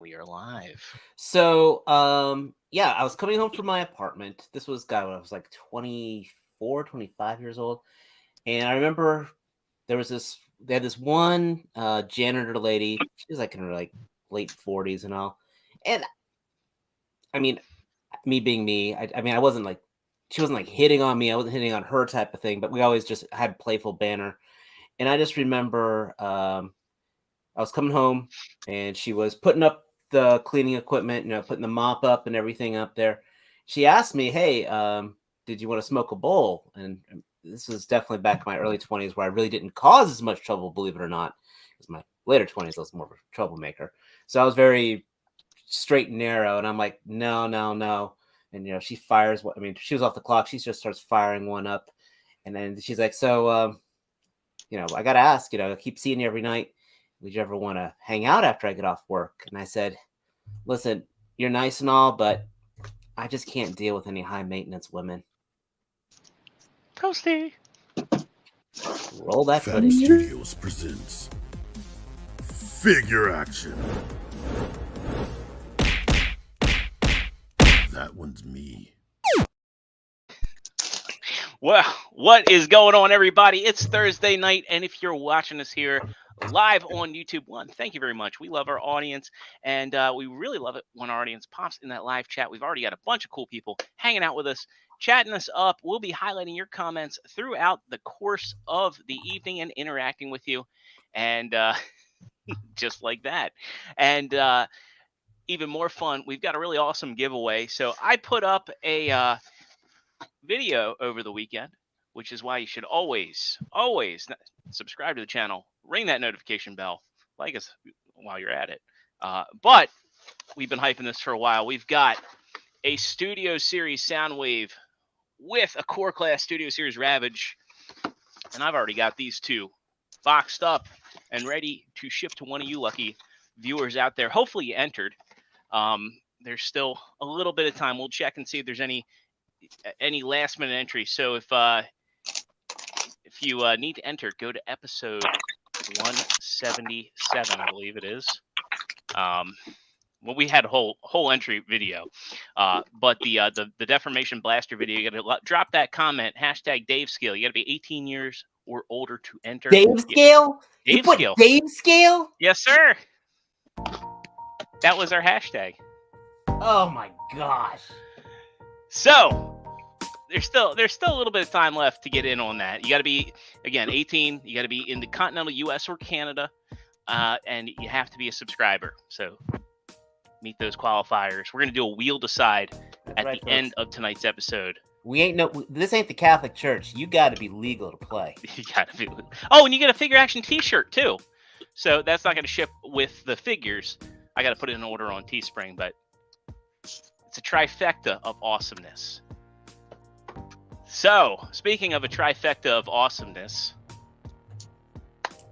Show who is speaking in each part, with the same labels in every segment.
Speaker 1: We are live.
Speaker 2: So, yeah, I was coming home from my apartment. This was, God, when I was like 24, 25 years old. And I remember they had this one janitor lady. She was like in her like late 40s and all. And I mean, me being me, I mean, she wasn't like hitting on me. I wasn't hitting on her type of thing, but we always just had playful banter. And I just remember I was coming home and she was putting up the cleaning equipment, putting the mop up and everything up there. She asked me, "Hey, did you want to smoke a bowl?" And this was definitely back in my early 20s where I really didn't cause as much trouble, believe it or not. Because my later 20s, I was more of a troublemaker. So I was very straight and narrow. And I'm like, no, no, no. And, she fires what, I mean, she was off the clock. She just starts firing one up. And then she's like, so, I got to ask, I keep seeing you every night. Would you ever want to hang out after I get off work? And I said, listen, you're nice and all, but I just can't deal with any high maintenance women.
Speaker 1: Toasty.
Speaker 2: Roll that
Speaker 3: Fat
Speaker 2: footage.
Speaker 3: Studios presents Figure Action. That one's me.
Speaker 1: Well, what is going on, everybody? It's Thursday night, and if you're watching us here live on YouTube, thank you very much. We love our audience, and we really love it when our audience pops in that live chat. We've already got a bunch of cool people hanging out with us, chatting us up. We'll be highlighting your comments throughout the course of the evening and interacting with you, and just like that. And even more fun, we've got a really awesome giveaway. So I put up a video over the weekend, which is why you should always subscribe to the channel, ring that notification bell, like us while you're at it. But we've been hyping this for a while. We've got a Studio Series Soundwave with a Core Class Studio Series Ravage, and I've already got these two boxed up and ready to ship to one of you lucky viewers out there. Hopefully you entered. There's still a little bit of time. We'll check and see if there's any last minute entries. So if you need to enter, go to episode 177, I believe it is. Well, we had a whole entry video, but the Deformation Blaster video, you got to drop that comment, #DaveScale. You got to be 18 years or older to enter.
Speaker 2: Dave Scale?
Speaker 1: Dave Scale.
Speaker 2: Dave Scale?
Speaker 1: Yes, sir. That was our hashtag.
Speaker 2: Oh my gosh.
Speaker 1: So there's still a little bit of time left to get in on that. You got to be, again, 18. You got to be in the continental U.S. or Canada, and you have to be a subscriber. So meet those qualifiers. We're gonna do a wheel decide at the end of tonight's episode.
Speaker 2: This ain't the Catholic Church. You got to be legal to play.
Speaker 1: You got to be. Oh, and you get a Figure Action T-shirt too. So that's not gonna ship with the figures. I got to put it in order on Teespring, but it's a trifecta of awesomeness. So, speaking of a trifecta of awesomeness,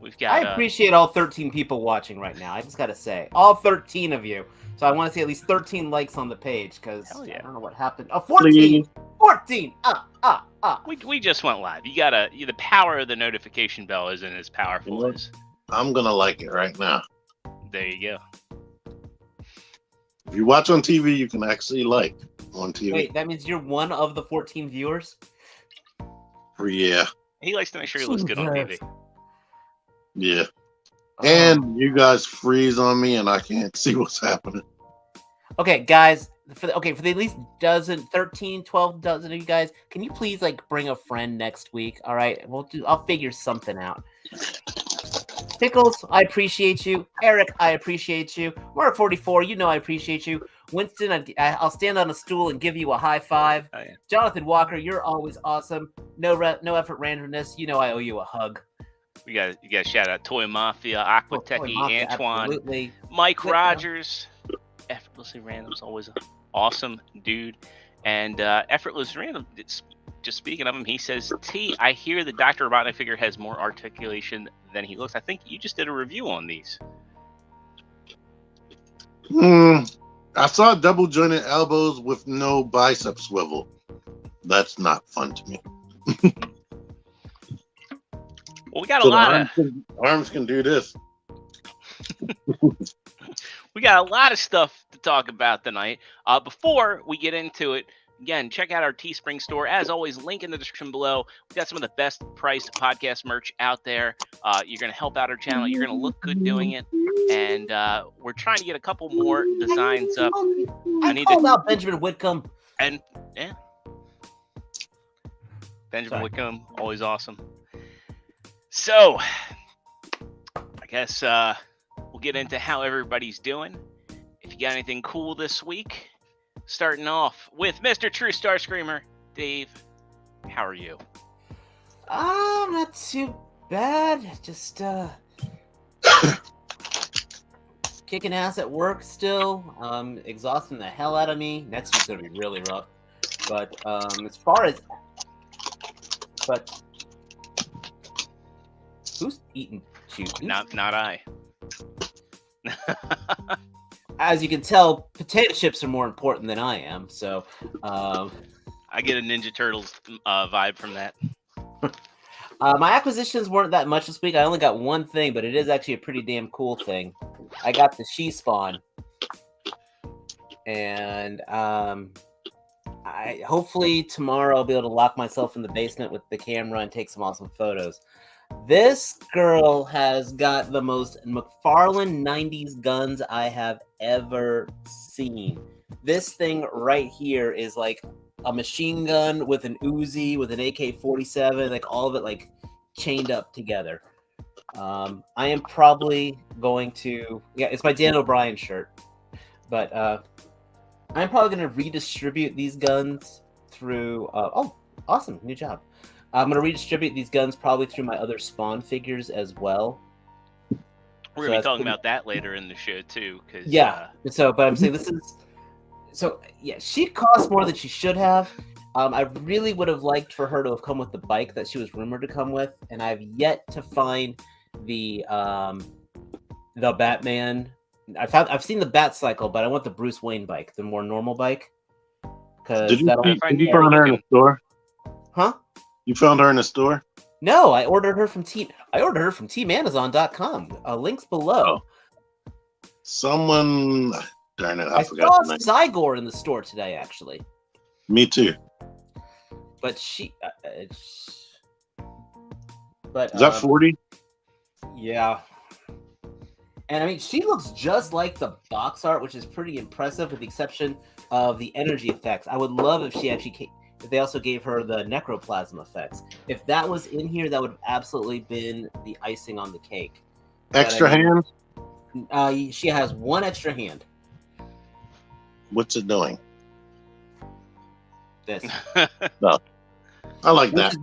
Speaker 1: we've got...
Speaker 2: I appreciate all 13 people watching right now. I just got to say. All 13 of you. So I want to see at least 13 likes on the page, because I don't know what happened. Oh, 14! Please. 14!
Speaker 1: We just went live. The power of the notification bell isn't as powerful as...
Speaker 4: I'm going to like it right now.
Speaker 1: There you go.
Speaker 4: If you watch on TV, you can actually like on TV.
Speaker 2: Wait, that means you're one of the 14 viewers?
Speaker 4: Yeah.
Speaker 1: He likes to make sure he looks good on TV.
Speaker 4: Yeah. And you guys freeze on me and I can't see what's happening.
Speaker 2: Okay, guys. For the at least 12 dozen of you guys, can you please bring a friend next week? All right, I'll figure something out. Pickles, I appreciate you. Eric, I appreciate you. Mark44, I appreciate you. Winston, I'll stand on a stool and give you a high five.
Speaker 1: Oh, yeah.
Speaker 2: Jonathan Walker, you're always awesome. No effort randomness. I owe you a hug.
Speaker 1: You got to shout out Toy Mafia, Aqua Techie, Antoine,
Speaker 2: absolutely.
Speaker 1: Mike Rogers. Effortlessly Random's always an awesome dude. And Effortless Random, just speaking of him, he says, T, I hear the Dr. Robotnik figure has more articulation than he looks. I think you just did a review on these.
Speaker 4: I saw double jointed elbows with no bicep swivel. That's not fun to me.
Speaker 1: Well, we got a lot of
Speaker 4: arms can do this.
Speaker 1: We got a lot of stuff to talk about tonight. Before we get into it, again, check out our Teespring store. As always, link in the description below. We've got some of the best priced podcast merch out there. You're going to help out our channel. You're going to look good doing it. And we're trying to get a couple more designs up.
Speaker 2: I called out Benjamin Whitcomb.
Speaker 1: And, yeah. Benjamin Whitcomb, always awesome. So, I guess we'll get into how everybody's doing. If you got anything cool this week, starting off with Mr. Trustarscreamer, Dave, how are you?
Speaker 2: Not too bad. Just kicking ass at work still. Exhausting the hell out of me. Next week's gonna be really rough. But as far as who's eating chew?
Speaker 1: Not I.
Speaker 2: As you can tell, potato chips are more important than I am. So
Speaker 1: I get a Ninja Turtles vibe from that.
Speaker 2: My acquisitions weren't that much this week. I only got one thing, but it is actually a pretty damn cool thing. I got the She Spawn, and I hopefully tomorrow I'll be able to lock myself in the basement with the camera and take some awesome photos. This girl has got the most McFarlane 90s guns I have ever seen. This thing right here is like a machine gun with an Uzi, with an AK-47, like all of it like chained up together. I am probably going to, it's my Dan O'Brien shirt, but I'm probably going to redistribute these guns through, oh, awesome, new job. I'm going to redistribute these guns probably through my other Spawn figures as well.
Speaker 1: We're going to be talking about that later in the show too. Cause,
Speaker 2: yeah, but I'm saying this is, so yeah, she cost more than she should have. I really would have liked for her to have come with the bike that she was rumored to come with, and I've yet to find the Batman. I've seen the Bat Cycle, but I want the Bruce Wayne bike, the more normal bike.
Speaker 4: Did you find her in a store?
Speaker 2: Huh?
Speaker 4: You found her in a store?
Speaker 2: No, I ordered her from teamamazon.com. Links below.
Speaker 4: Oh. Someone, darn it,
Speaker 2: I
Speaker 4: forgot
Speaker 2: saw
Speaker 4: the name.
Speaker 2: Zygor in the store today, actually.
Speaker 4: Me too.
Speaker 2: But she,
Speaker 4: Is that 40?
Speaker 2: Yeah. And I mean, she looks just like the box art, which is pretty impressive, with the exception of the energy effects. I would love if she actually if they also gave her the necroplasm effects. If that was in here, that would have absolutely been the icing on the cake.
Speaker 4: Extra hand?
Speaker 2: She has one extra hand.
Speaker 4: What's it doing?
Speaker 2: This.
Speaker 4: No. I like that.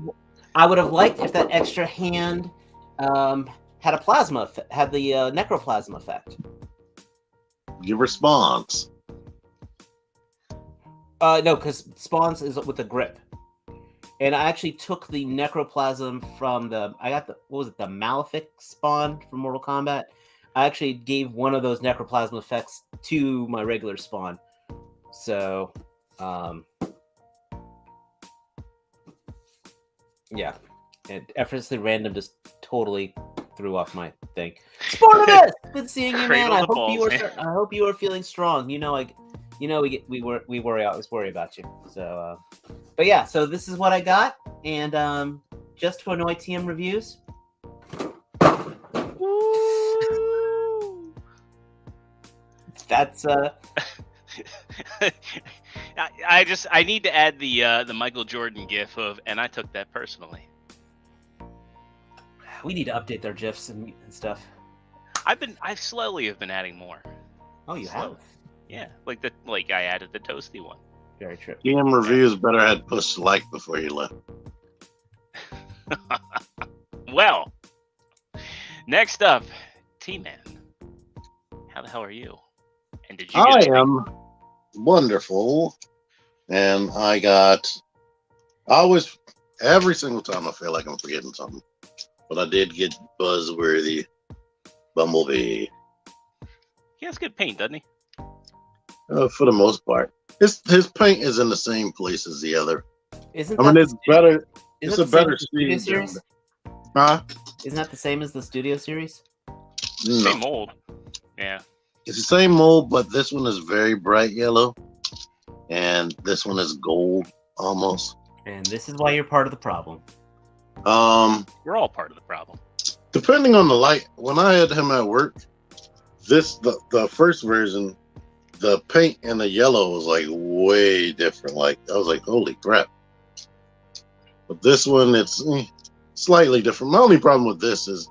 Speaker 2: I would have liked if that extra hand had a plasma, had the necroplasm effect.
Speaker 4: Give her spawns.
Speaker 2: No, because spawns is with a grip. And I actually took the necroplasm from the Malefic spawn from Mortal Kombat. I actually gave one of those necroplasm effects to my regular spawn. So, yeah. And effortlessly random just totally threw off my thing. Spartacus! Good seeing you, man. I hope you are feeling strong. We always worry about you. So, but yeah, so this is what I got, and just to annoy TM Reviews. That's
Speaker 1: I need to add the Michael Jordan gif of, and I took that personally.
Speaker 2: We need to update their GIFs and stuff.
Speaker 1: I slowly have been adding more.
Speaker 2: Oh, you have?
Speaker 1: Yeah, like I added the toasty one.
Speaker 2: Very true.
Speaker 4: TM Reviews better had pushed like before you left.
Speaker 1: Well, next up, T-Man. How the hell are you? And did you?
Speaker 4: I am wonderful, and every single time I feel like I'm forgetting something, but I did get Buzzworthy Bumblebee.
Speaker 1: He has good paint, doesn't he?
Speaker 4: For the most part, his paint is in the same place as the other.
Speaker 2: It's
Speaker 4: better. It's a better speed. Huh?
Speaker 2: Isn't that the same as the Studio Series?
Speaker 4: No.
Speaker 1: Same mold. Yeah.
Speaker 4: It's the same mold, but this one is very bright yellow, and this one is gold almost.
Speaker 2: And this is why you're part of the problem.
Speaker 1: We're all part of the problem.
Speaker 4: Depending on the light, when I had him at work, the first version, the paint and the yellow was like way different. Like I was like, holy crap. But this one, it's slightly different. My only problem with this is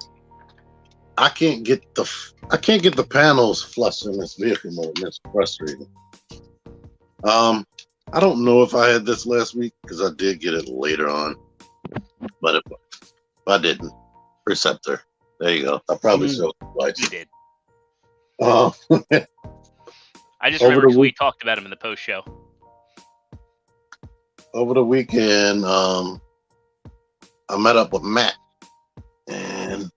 Speaker 4: I can't get the panels flush in this vehicle mode. And it's frustrating. I don't know if I had this last week because I did get it later on, but if I didn't, Preceptor. There you go. I probably showed it twice.
Speaker 1: You did.
Speaker 4: Uh,
Speaker 1: I just
Speaker 4: over
Speaker 1: remember
Speaker 4: the
Speaker 1: we
Speaker 4: week-
Speaker 1: talked about him in the post show.
Speaker 4: over the weekend, I met up with Matt, and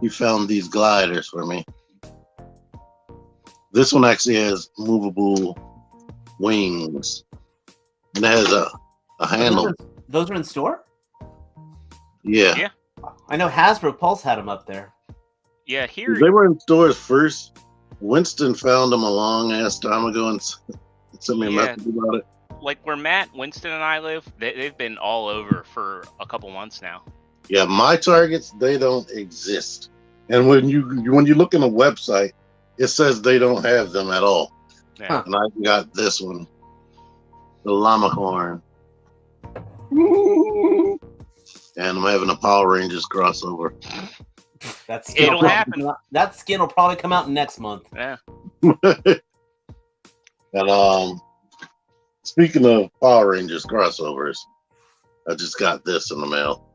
Speaker 4: he found these gliders for me. This one actually has movable wings, and it has a handle.
Speaker 2: Those are in store?
Speaker 4: Yeah.
Speaker 1: Yeah.
Speaker 2: I know Hasbro Pulse had them up there.
Speaker 1: Yeah, here.
Speaker 4: They were in stores first. Winston found them a long ass time ago and sent me a
Speaker 1: Yeah.
Speaker 4: message about it.
Speaker 1: Like where Matt, Winston, and I live, they've been all over for a couple months now.
Speaker 4: Yeah, my targets, they don't exist. And when you look in the website, it says they don't have them at all.
Speaker 1: Yeah.
Speaker 2: Huh.
Speaker 4: And I got this one, the Llamacorn. And I'm having a Power Rangers crossover.
Speaker 2: That skin
Speaker 1: It'll
Speaker 2: will
Speaker 1: happen.
Speaker 2: probably- That skin will probably come out next month.
Speaker 1: Yeah.
Speaker 4: And speaking of Power Rangers crossovers, I just got this in the mail.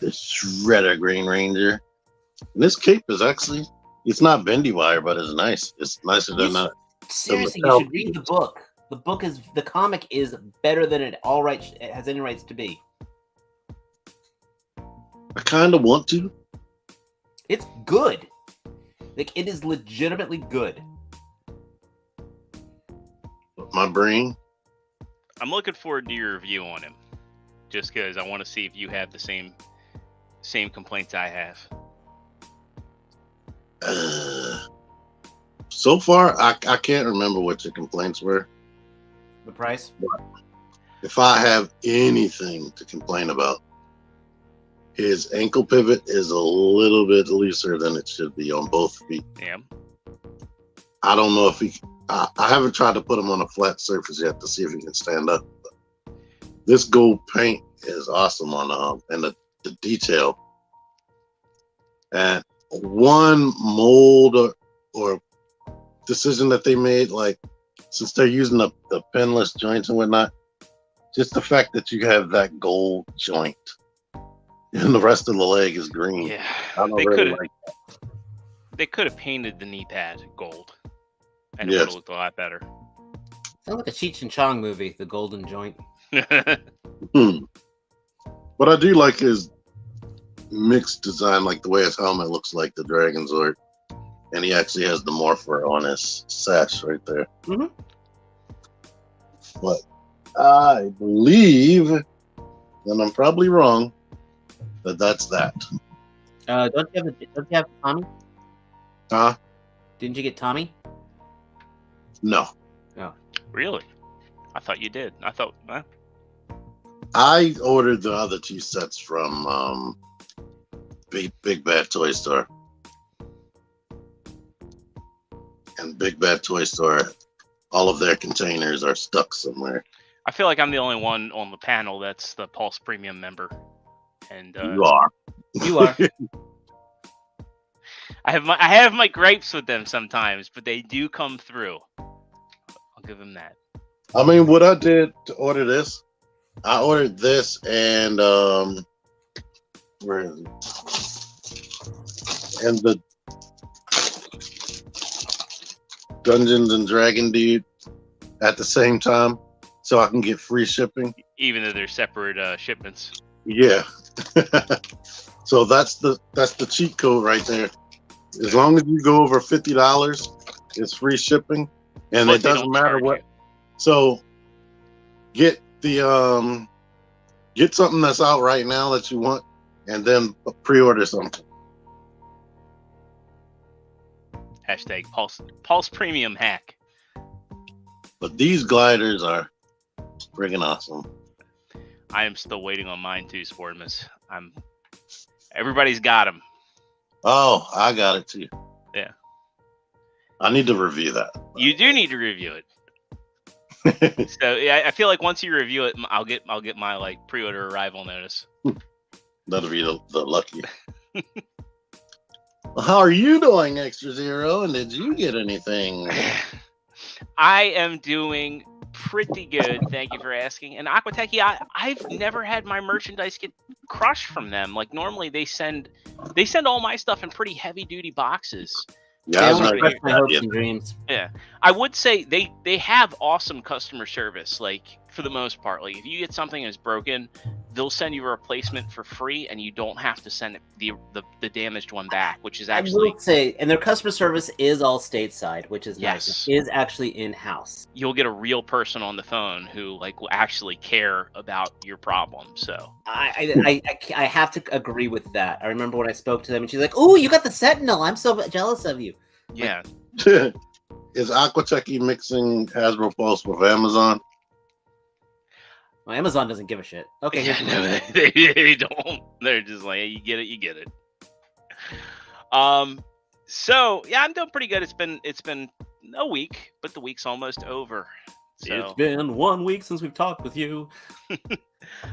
Speaker 4: The Shredder Green Ranger. And this cape is actually, it's not bendy wire, but it's nice. It's nicer than that.
Speaker 2: Seriously, you
Speaker 4: Mattel
Speaker 2: should read the book. The comic is better than it has any rights to be.
Speaker 4: I kind of want to.
Speaker 2: It's good. Like, it is legitimately good.
Speaker 4: But my brain,
Speaker 1: I'm looking forward to your review on him, just because I want to see if you have the same complaints I have.
Speaker 4: so far, I can't remember what your complaints were.
Speaker 2: The price?
Speaker 4: If I have anything to complain about, his ankle pivot is a little bit looser than it should be on both feet.
Speaker 1: Yeah.
Speaker 4: I don't know if I haven't tried to put him on a flat surface yet to see if he can stand up. But this gold paint is awesome on and the detail. And one mold or decision that they made, like since they're using the pinless joints and whatnot, just the fact that you have that gold joint and the rest of the leg is green.
Speaker 1: Yeah.
Speaker 4: I don't
Speaker 1: They
Speaker 4: really
Speaker 1: could
Speaker 4: like
Speaker 1: they could have painted the knee pad gold, and it
Speaker 4: Yes.
Speaker 1: would have looked a lot better.
Speaker 2: Sounds like a Cheech and Chong movie, The Golden Joint.
Speaker 4: What I do like is mixed design, like the way his helmet looks like the Dragon Zord. And he actually has the Morpher on his sash right there.
Speaker 2: Mhm.
Speaker 4: But I believe, and I'm probably wrong, that that's that.
Speaker 2: Don't you have Tommy?
Speaker 4: Huh?
Speaker 2: Didn't you get Tommy?
Speaker 4: No.
Speaker 1: Really? I thought you did. I thought.
Speaker 4: I ordered the other two sets from Big Bad Toy Store. And Big Bad Toy Store, all of their containers are stuck somewhere.
Speaker 1: I feel like I'm the only one on the panel that's the Pulse Premium member, and
Speaker 4: You are.
Speaker 2: You are.
Speaker 1: I have my gripes with them sometimes, but they do come through. I'll give them that.
Speaker 4: I mean, what I did to order this, I ordered this and where is it? And the Dungeons and Dragon dude at the same time, so I can get free shipping.
Speaker 1: Even though they're separate shipments.
Speaker 4: Yeah. So that's the cheat code right there. As long as you go over $50, it's free shipping, and
Speaker 1: Plus
Speaker 4: it
Speaker 1: they
Speaker 4: doesn't
Speaker 1: don't
Speaker 4: matter
Speaker 1: charge
Speaker 4: what.
Speaker 1: you.
Speaker 4: So get the get something that's out right now that you want, and then pre-order something.
Speaker 1: Hashtag Pulse Premium hack.
Speaker 4: But these gliders are friggin' awesome.
Speaker 1: I am still waiting on mine too, Sportmas. Everybody's got them.
Speaker 4: Oh, I got it too.
Speaker 1: Yeah.
Speaker 4: I need to review that.
Speaker 1: You do need to review it. So yeah, I feel like once you review it, I'll get my like pre-order arrival notice.
Speaker 4: That'll be the lucky. Well, how are you doing, ExtraZero? And did you get anything?
Speaker 1: I am doing pretty good. Thank you for asking. And Aquatechie, I've never had my merchandise get crushed from them. Like normally they send all my stuff in pretty heavy duty boxes.
Speaker 4: Yeah, I was
Speaker 2: we
Speaker 4: not
Speaker 2: crushed my hopes
Speaker 4: yet.
Speaker 2: and dreams.
Speaker 1: Yeah, I would say they have awesome customer service. Like for the most part, like if you get something that's broken, they'll send you a replacement for free, and you don't have to send the damaged one back, which is actually.
Speaker 2: I will say, and their customer service is all stateside, which is nice.
Speaker 1: Yes.
Speaker 2: It is actually in house.
Speaker 1: You'll get a real person on the phone who like will actually care about your problem. So
Speaker 2: I have to agree with that. I remember when I spoke to them, and she's like, "Oh, you got the Sentinel. I'm so jealous of you."
Speaker 1: yeah,
Speaker 4: Is Aquatechie mixing Hasbro Pulse with Amazon?
Speaker 2: Well, Amazon doesn't give a shit. Okay,
Speaker 1: yeah,
Speaker 2: here's
Speaker 1: no, they don't. They're just like, hey, you get it. So yeah, I'm doing pretty good. It's been a week, but the week's almost over. So
Speaker 2: It's been 1 week since we've talked with you.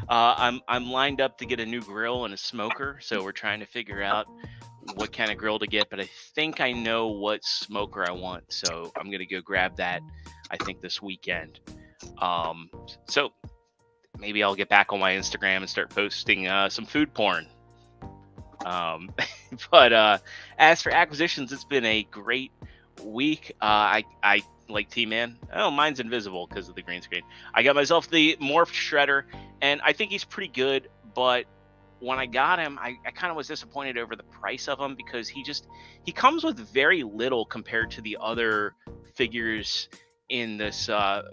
Speaker 1: I'm lined up to get a new grill and a smoker, so we're trying to figure out what kind of grill to get, but I think I know what smoker I want, so I'm gonna go grab that I think this weekend. So maybe I'll get back on my Instagram and start posting some food porn. But as for acquisitions, it's been a great week. I like T-Man. Oh, mine's invisible because of the green screen. I got myself the Morphed Shredder, and I think he's pretty good, but when I got him, I kind of was disappointed over the price of him because he comes with very little compared to the other figures in this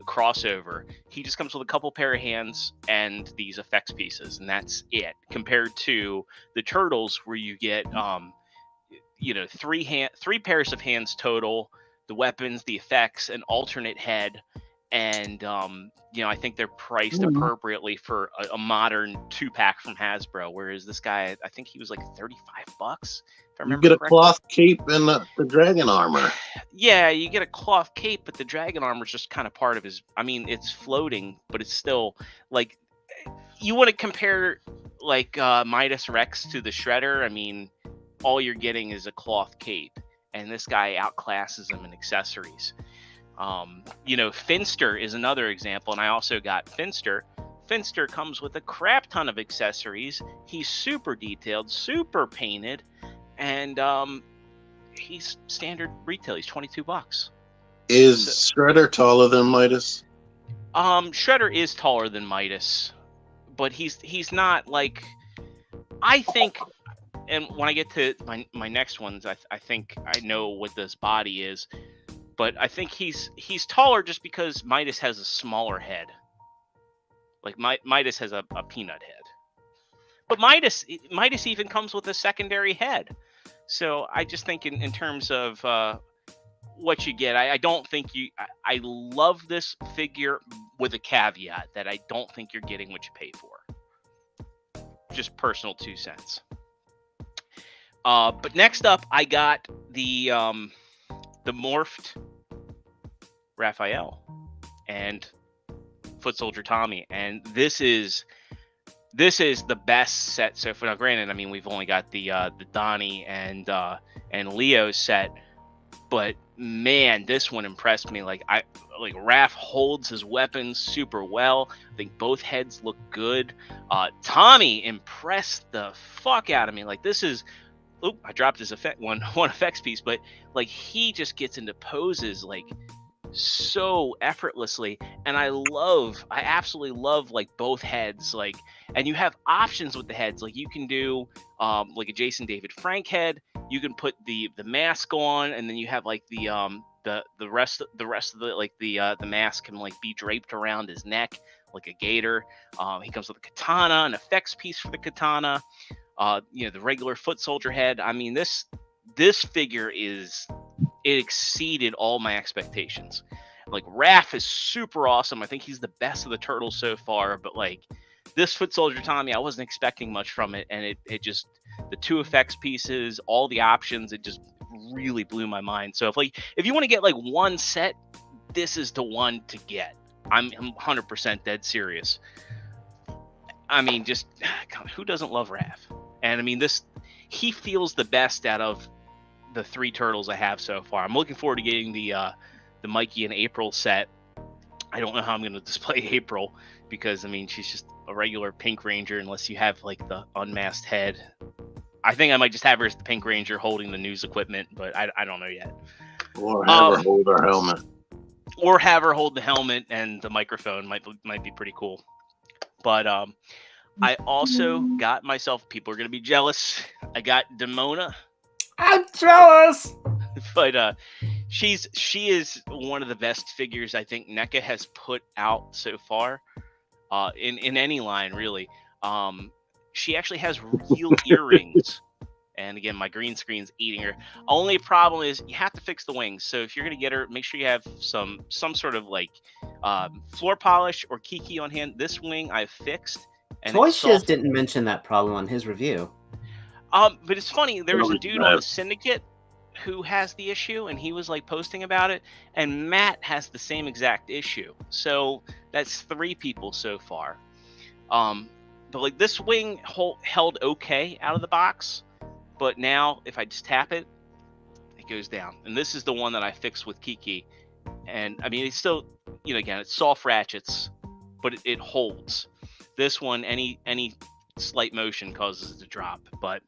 Speaker 1: crossover. He just comes with a couple pair of hands and these effects pieces, and that's it, compared to the Turtles where you get three pairs of hands total, the weapons, the effects, an alternate head, and I think they're priced appropriately for a modern 2-pack from Hasbro, whereas this guy, I think he was like $35, if I
Speaker 4: You
Speaker 1: remember
Speaker 4: get a
Speaker 1: correctly.
Speaker 4: cloth cape and the dragon armor.
Speaker 1: Yeah, you get a cloth cape, but the dragon armor is just kind of part of his. I mean, it's floating, but it's still like you want to compare like Midas Rex to the Shredder. I mean, all you're getting is a cloth cape, and this guy outclasses him in accessories. Finster is another example, and I also got Finster. Finster comes with a crap ton of accessories. He's super detailed, super painted, and he's standard retail. He's $22.
Speaker 4: Is Shredder taller than Midas?
Speaker 1: Shredder is taller than Midas, but he's not like, I think. And when I get to my next ones, I think I know what this body is, but I think he's taller just because Midas has a smaller head. Like Midas has a peanut head, but Midas even comes with a secondary head. So I just think in terms of what you get, I don't think you. I love this figure with a caveat that I don't think you're getting what you pay for. Just personal 2 cents. But next up, I got the morphed Raphael and Foot Soldier Tommy, and this is the best set so far. Now, granted, I mean we've only got the Donnie and Leo set, but man, this one impressed me. Like Raph holds his weapons super well. I think both heads look good. Tommy impressed the fuck out of me. Like this is. Oop, I dropped his one effects piece, but like he just gets into poses like so effortlessly, and I absolutely love like both heads, like, and you have options with the heads. Like you can do like a Jason David Frank head. You can put the mask on, and then you have like the rest of the like the mask can like be draped around his neck like a gator. He comes with a katana, an effects piece for the katana. The regular foot soldier head. I mean, this figure is it exceeded all my expectations. Like, Raph is super awesome. I think he's the best of the turtles so far, but like this Foot Soldier Tommy, I wasn't expecting much from it, and it just, the 2 effects pieces, all the options, it just really blew my mind. So if you want to get like one set, this is the one to get. I'm 100% dead serious. I mean, just God, who doesn't love Raph? And I mean, he feels the best out of the 3 turtles I have so far. I'm looking forward to getting the Mikey and April set. I don't know how I'm going to display April, because I mean, she's just a regular Pink Ranger unless you have like the unmasked head. I think I might just have her as the Pink Ranger holding the news equipment, but I don't know yet.
Speaker 4: Or have her hold her helmet.
Speaker 1: Or have her hold the helmet and the microphone might be pretty cool. But I also got myself, people are going to be jealous, I got Damona.
Speaker 2: I'm jealous!
Speaker 1: But she is one of the best figures I think NECA has put out so far, in any line, really. She actually has real earrings. And again, my green screen's eating her. Only problem is you have to fix the wings. So if you're going to get her, make sure you have some sort of like floor polish or kiki on hand. This wing I've fixed. And
Speaker 2: Toy Shiz didn't mention that problem on his review.
Speaker 1: But it's funny. There was a dude on the Syndicate who has the issue, and he was like posting about it. And Matt has the same exact issue. So that's 3 people so far. But like this wing held okay out of the box. But now, if I just tap it, it goes down. And this is the one that I fixed with Kiki. And, I mean, it's still, again, it's soft ratchets, but it holds. This one, any slight motion causes it to drop. But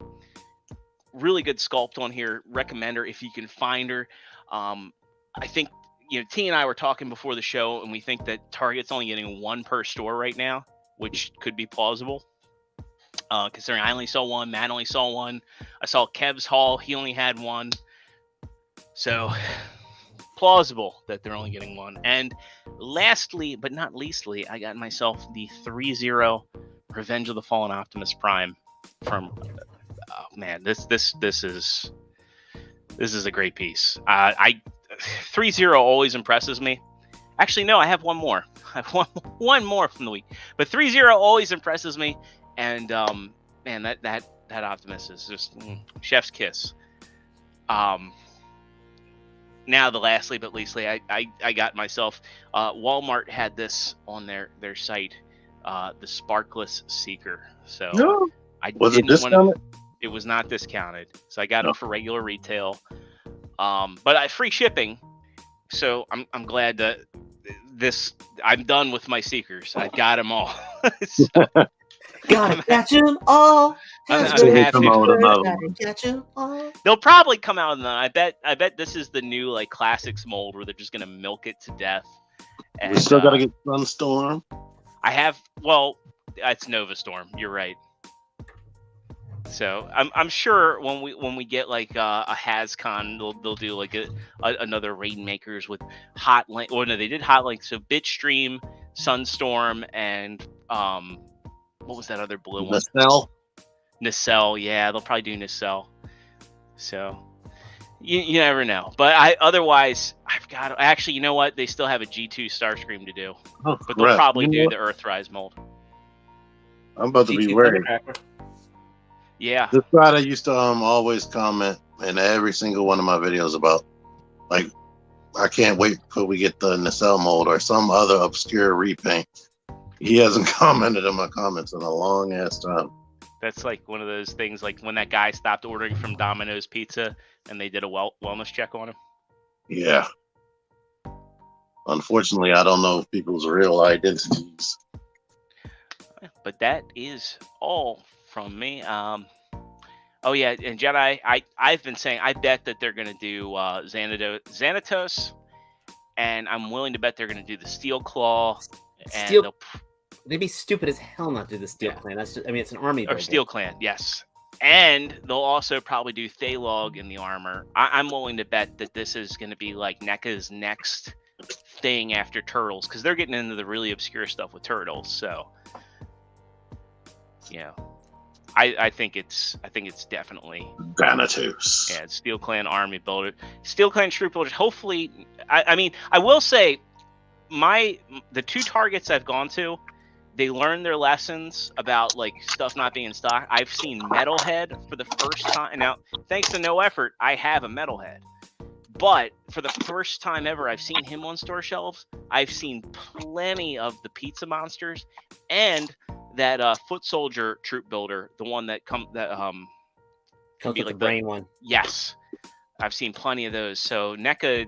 Speaker 1: really good sculpt on here. Recommend her if you can find her. I think, T and I were talking before the show, and we think that Target's only getting 1 per store right now, which could be plausible. Considering I only saw 1, Matt only saw 1. I saw Kev's haul, he only had 1. So, plausible that they're only getting 1. And lastly, but not leastly, I got myself the 3-0 Revenge of the Fallen Optimus Prime from, oh man, this is a great piece. 3-0 always impresses me. Actually, no, I have one more. I have one more from the week. But 3-0 always impresses me. And man, that Optimus is just chef's kiss. Now the lastly but leastly, I got myself. Walmart had this on their site, the Sparkless Seeker. So
Speaker 4: No. Was it
Speaker 1: didn't want
Speaker 4: discounted?
Speaker 1: it was not discounted, so I got it for regular retail. But free shipping. So I'm glad that I'm done with my Seekers. I got them all. So,
Speaker 2: Gotta catch them all.
Speaker 1: I'm
Speaker 4: happy.
Speaker 2: Catch them all.
Speaker 1: They'll probably come out in the. I bet this is the new like classics mold where they're just gonna milk it to death. And,
Speaker 4: We still gotta get Sunstorm.
Speaker 1: I have. Well, it's Nova Storm. You're right. So I'm sure when we get like a HasCon, they'll do like another Rainmakers with Hot Link. Or no, they did Hot Link. So Bitstream, Sunstorm, and what was that other blue one? Nacelle. Yeah, they'll probably do Nacelle. So you never know. But otherwise I've got actually, you know what? They still have a G2 Starscream to do.
Speaker 4: Oh,
Speaker 1: but they'll probably do the Earthrise mold.
Speaker 4: I'm about to be worried.
Speaker 1: Yeah.
Speaker 4: This guy that used to always comment in every single one of my videos about, like, I can't wait till we get the Nacelle mold or some other obscure repaint. He hasn't commented in my comments in a long ass time.
Speaker 1: That's like one of those things, like when that guy stopped ordering from Domino's Pizza and they did a wellness check on him.
Speaker 4: Yeah. Unfortunately, I don't know people's real identities.
Speaker 1: But that is all from me. Oh yeah, and Jedi, I've been saying I bet that they're gonna do Xanatos, and I'm willing to bet they're gonna do the Steel Claw. And
Speaker 2: they'd be stupid as hell not to do the Steel Clan. That's just, I mean, it's an army.
Speaker 1: Or Steel Clan, yes. And they'll also probably do Thalog in the armor. I'm willing to bet that this is going to be like NECA's next thing after Turtles, because they're getting into the really obscure stuff with Turtles. So, yeah. I think it's definitely
Speaker 4: Thanatos.
Speaker 1: yeah, Steel Clan Army Builder, Steel Clan Troop Builders. Hopefully, I mean, I will say, the 2 targets I've gone to, they learned their lessons about like stuff not being in stock. I've seen Metalhead for the first time. Now, thanks to no effort, I have a Metalhead. But for the first time ever, I've seen him on store shelves. I've seen plenty of the Pizza Monsters and that Foot Soldier Troop Builder, the one that can
Speaker 2: Comes
Speaker 1: be
Speaker 2: with
Speaker 1: like
Speaker 2: the brain one.
Speaker 1: Yes, I've seen plenty of those. So NECA,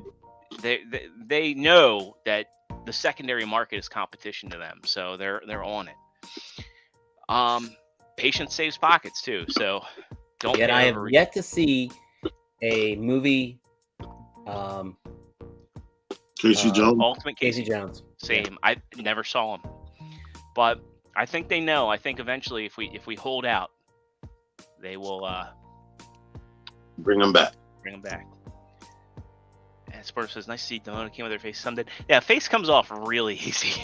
Speaker 1: they know that the secondary market is competition to them, so they're on it. Patience saves pockets too, so don't.
Speaker 2: Yet I have yet to see a movie.
Speaker 4: Casey Jones.
Speaker 1: Ultimate
Speaker 2: Casey Jones.
Speaker 1: Same.
Speaker 2: Yeah.
Speaker 1: I never saw him, but I think they know. I think eventually, if we hold out, they will
Speaker 4: Bring them back.
Speaker 1: bring them back. And Sporter says, "Nice to see Damona came with her face someday." Yeah, face comes off really easy.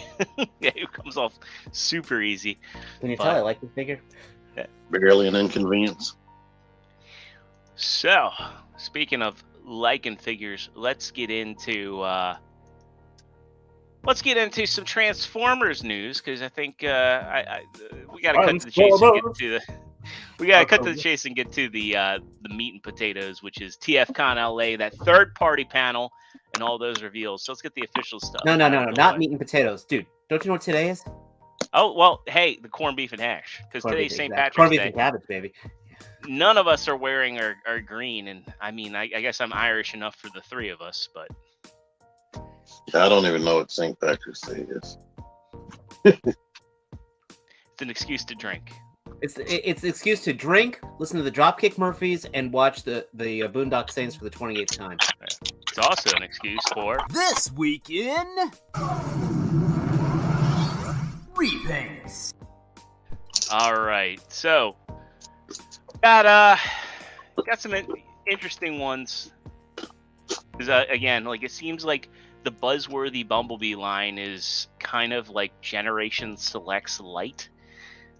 Speaker 1: Yeah, it comes off super easy.
Speaker 2: Can you tell I like the figure?
Speaker 4: Barely an inconvenience.
Speaker 1: So, speaking of liking figures, let's get into some Transformers news, because I think we got to cut to the chase and get to the meat and potatoes, which is TFCon LA, that third-party panel, and all those reveals. So let's get the official stuff.
Speaker 2: No, not meat and potatoes, dude. Don't you know what today is?
Speaker 1: Oh well, hey, the corned beef and hash, because today's St. Patrick's
Speaker 2: corned beef
Speaker 1: Day.
Speaker 2: and cabbage, baby.
Speaker 1: None of us are wearing our green, and I mean, I guess I'm Irish enough for the 3 of us, but
Speaker 4: Yeah, I don't even know what St. Patrick's Day is.
Speaker 1: it's an excuse to drink.
Speaker 2: It's an excuse to drink, listen to the Dropkick Murphys, and watch the Boondock Saints for the 28th time.
Speaker 1: It's also an excuse for
Speaker 5: This Week in Repaints.
Speaker 1: All right, so got some interesting ones. Again, like, it seems like the Buzzworthy Bumblebee line is kind of like Generation Selects Light.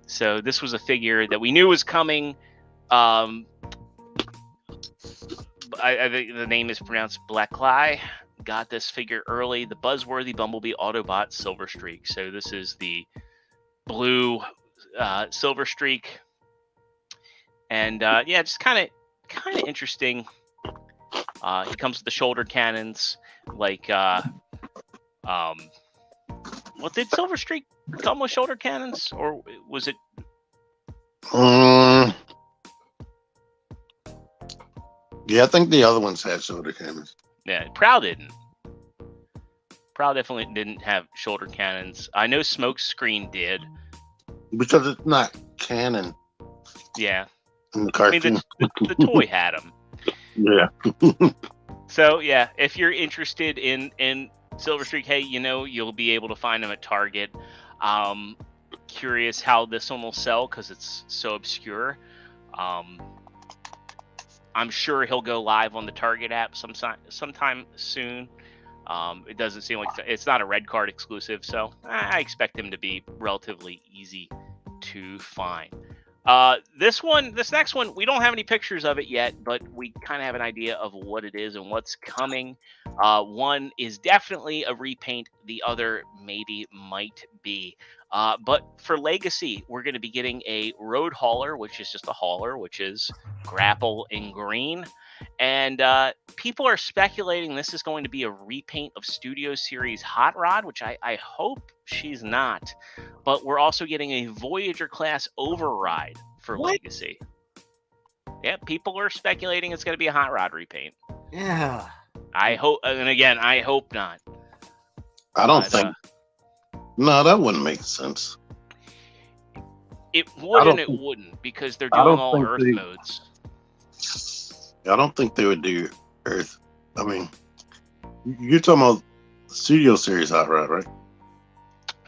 Speaker 1: So this was a figure that we knew was coming. I think the name is pronounced Blackley. Got this figure early. The Buzzworthy Bumblebee Autobot Silver Streak. So this is the blue Silver Streak, and yeah, just kind of interesting. He comes with the shoulder cannons, like well, did Silver Streak come with shoulder cannons, or was it?
Speaker 4: Yeah, I think the other ones had shoulder cannons.
Speaker 1: Yeah, Proud didn't. Proud definitely didn't have shoulder cannons. I know Smokescreen did.
Speaker 4: Because it's not canon
Speaker 1: Yeah,
Speaker 4: in the
Speaker 1: I mean
Speaker 4: cartoon.
Speaker 1: the toy had them.
Speaker 4: Yeah.
Speaker 1: So yeah, if you're interested in Silver Streak, hey, you'll be able to find them at Target. Curious how this one will sell because it's so obscure. I'm sure he'll go live on the Target app sometime soon. It doesn't seem like it's not a red card exclusive, so I expect him to be relatively easy to find. This next one, we don't have any pictures of it yet, but we kind of have an idea of what it is and what's coming. One is definitely a repaint. The other maybe might be. But for Legacy, we're going to be getting a Road Hauler, which is just a hauler, which is grapple in green. And people are speculating this is going to be a repaint of Studio Series Hot Rod, which I hope she's not. But we're also getting a Voyager class Override for Legacy. Yeah, people are speculating it's going to be a Hot Rod repaint.
Speaker 2: Yeah.
Speaker 1: I hope, and again, I hope not.
Speaker 4: I don't think. No, that wouldn't make sense.
Speaker 1: It would and it wouldn't, because they're doing all Earth modes.
Speaker 4: I don't think they would do Earth. I mean, you're talking about Studio Series Hot Rod, right?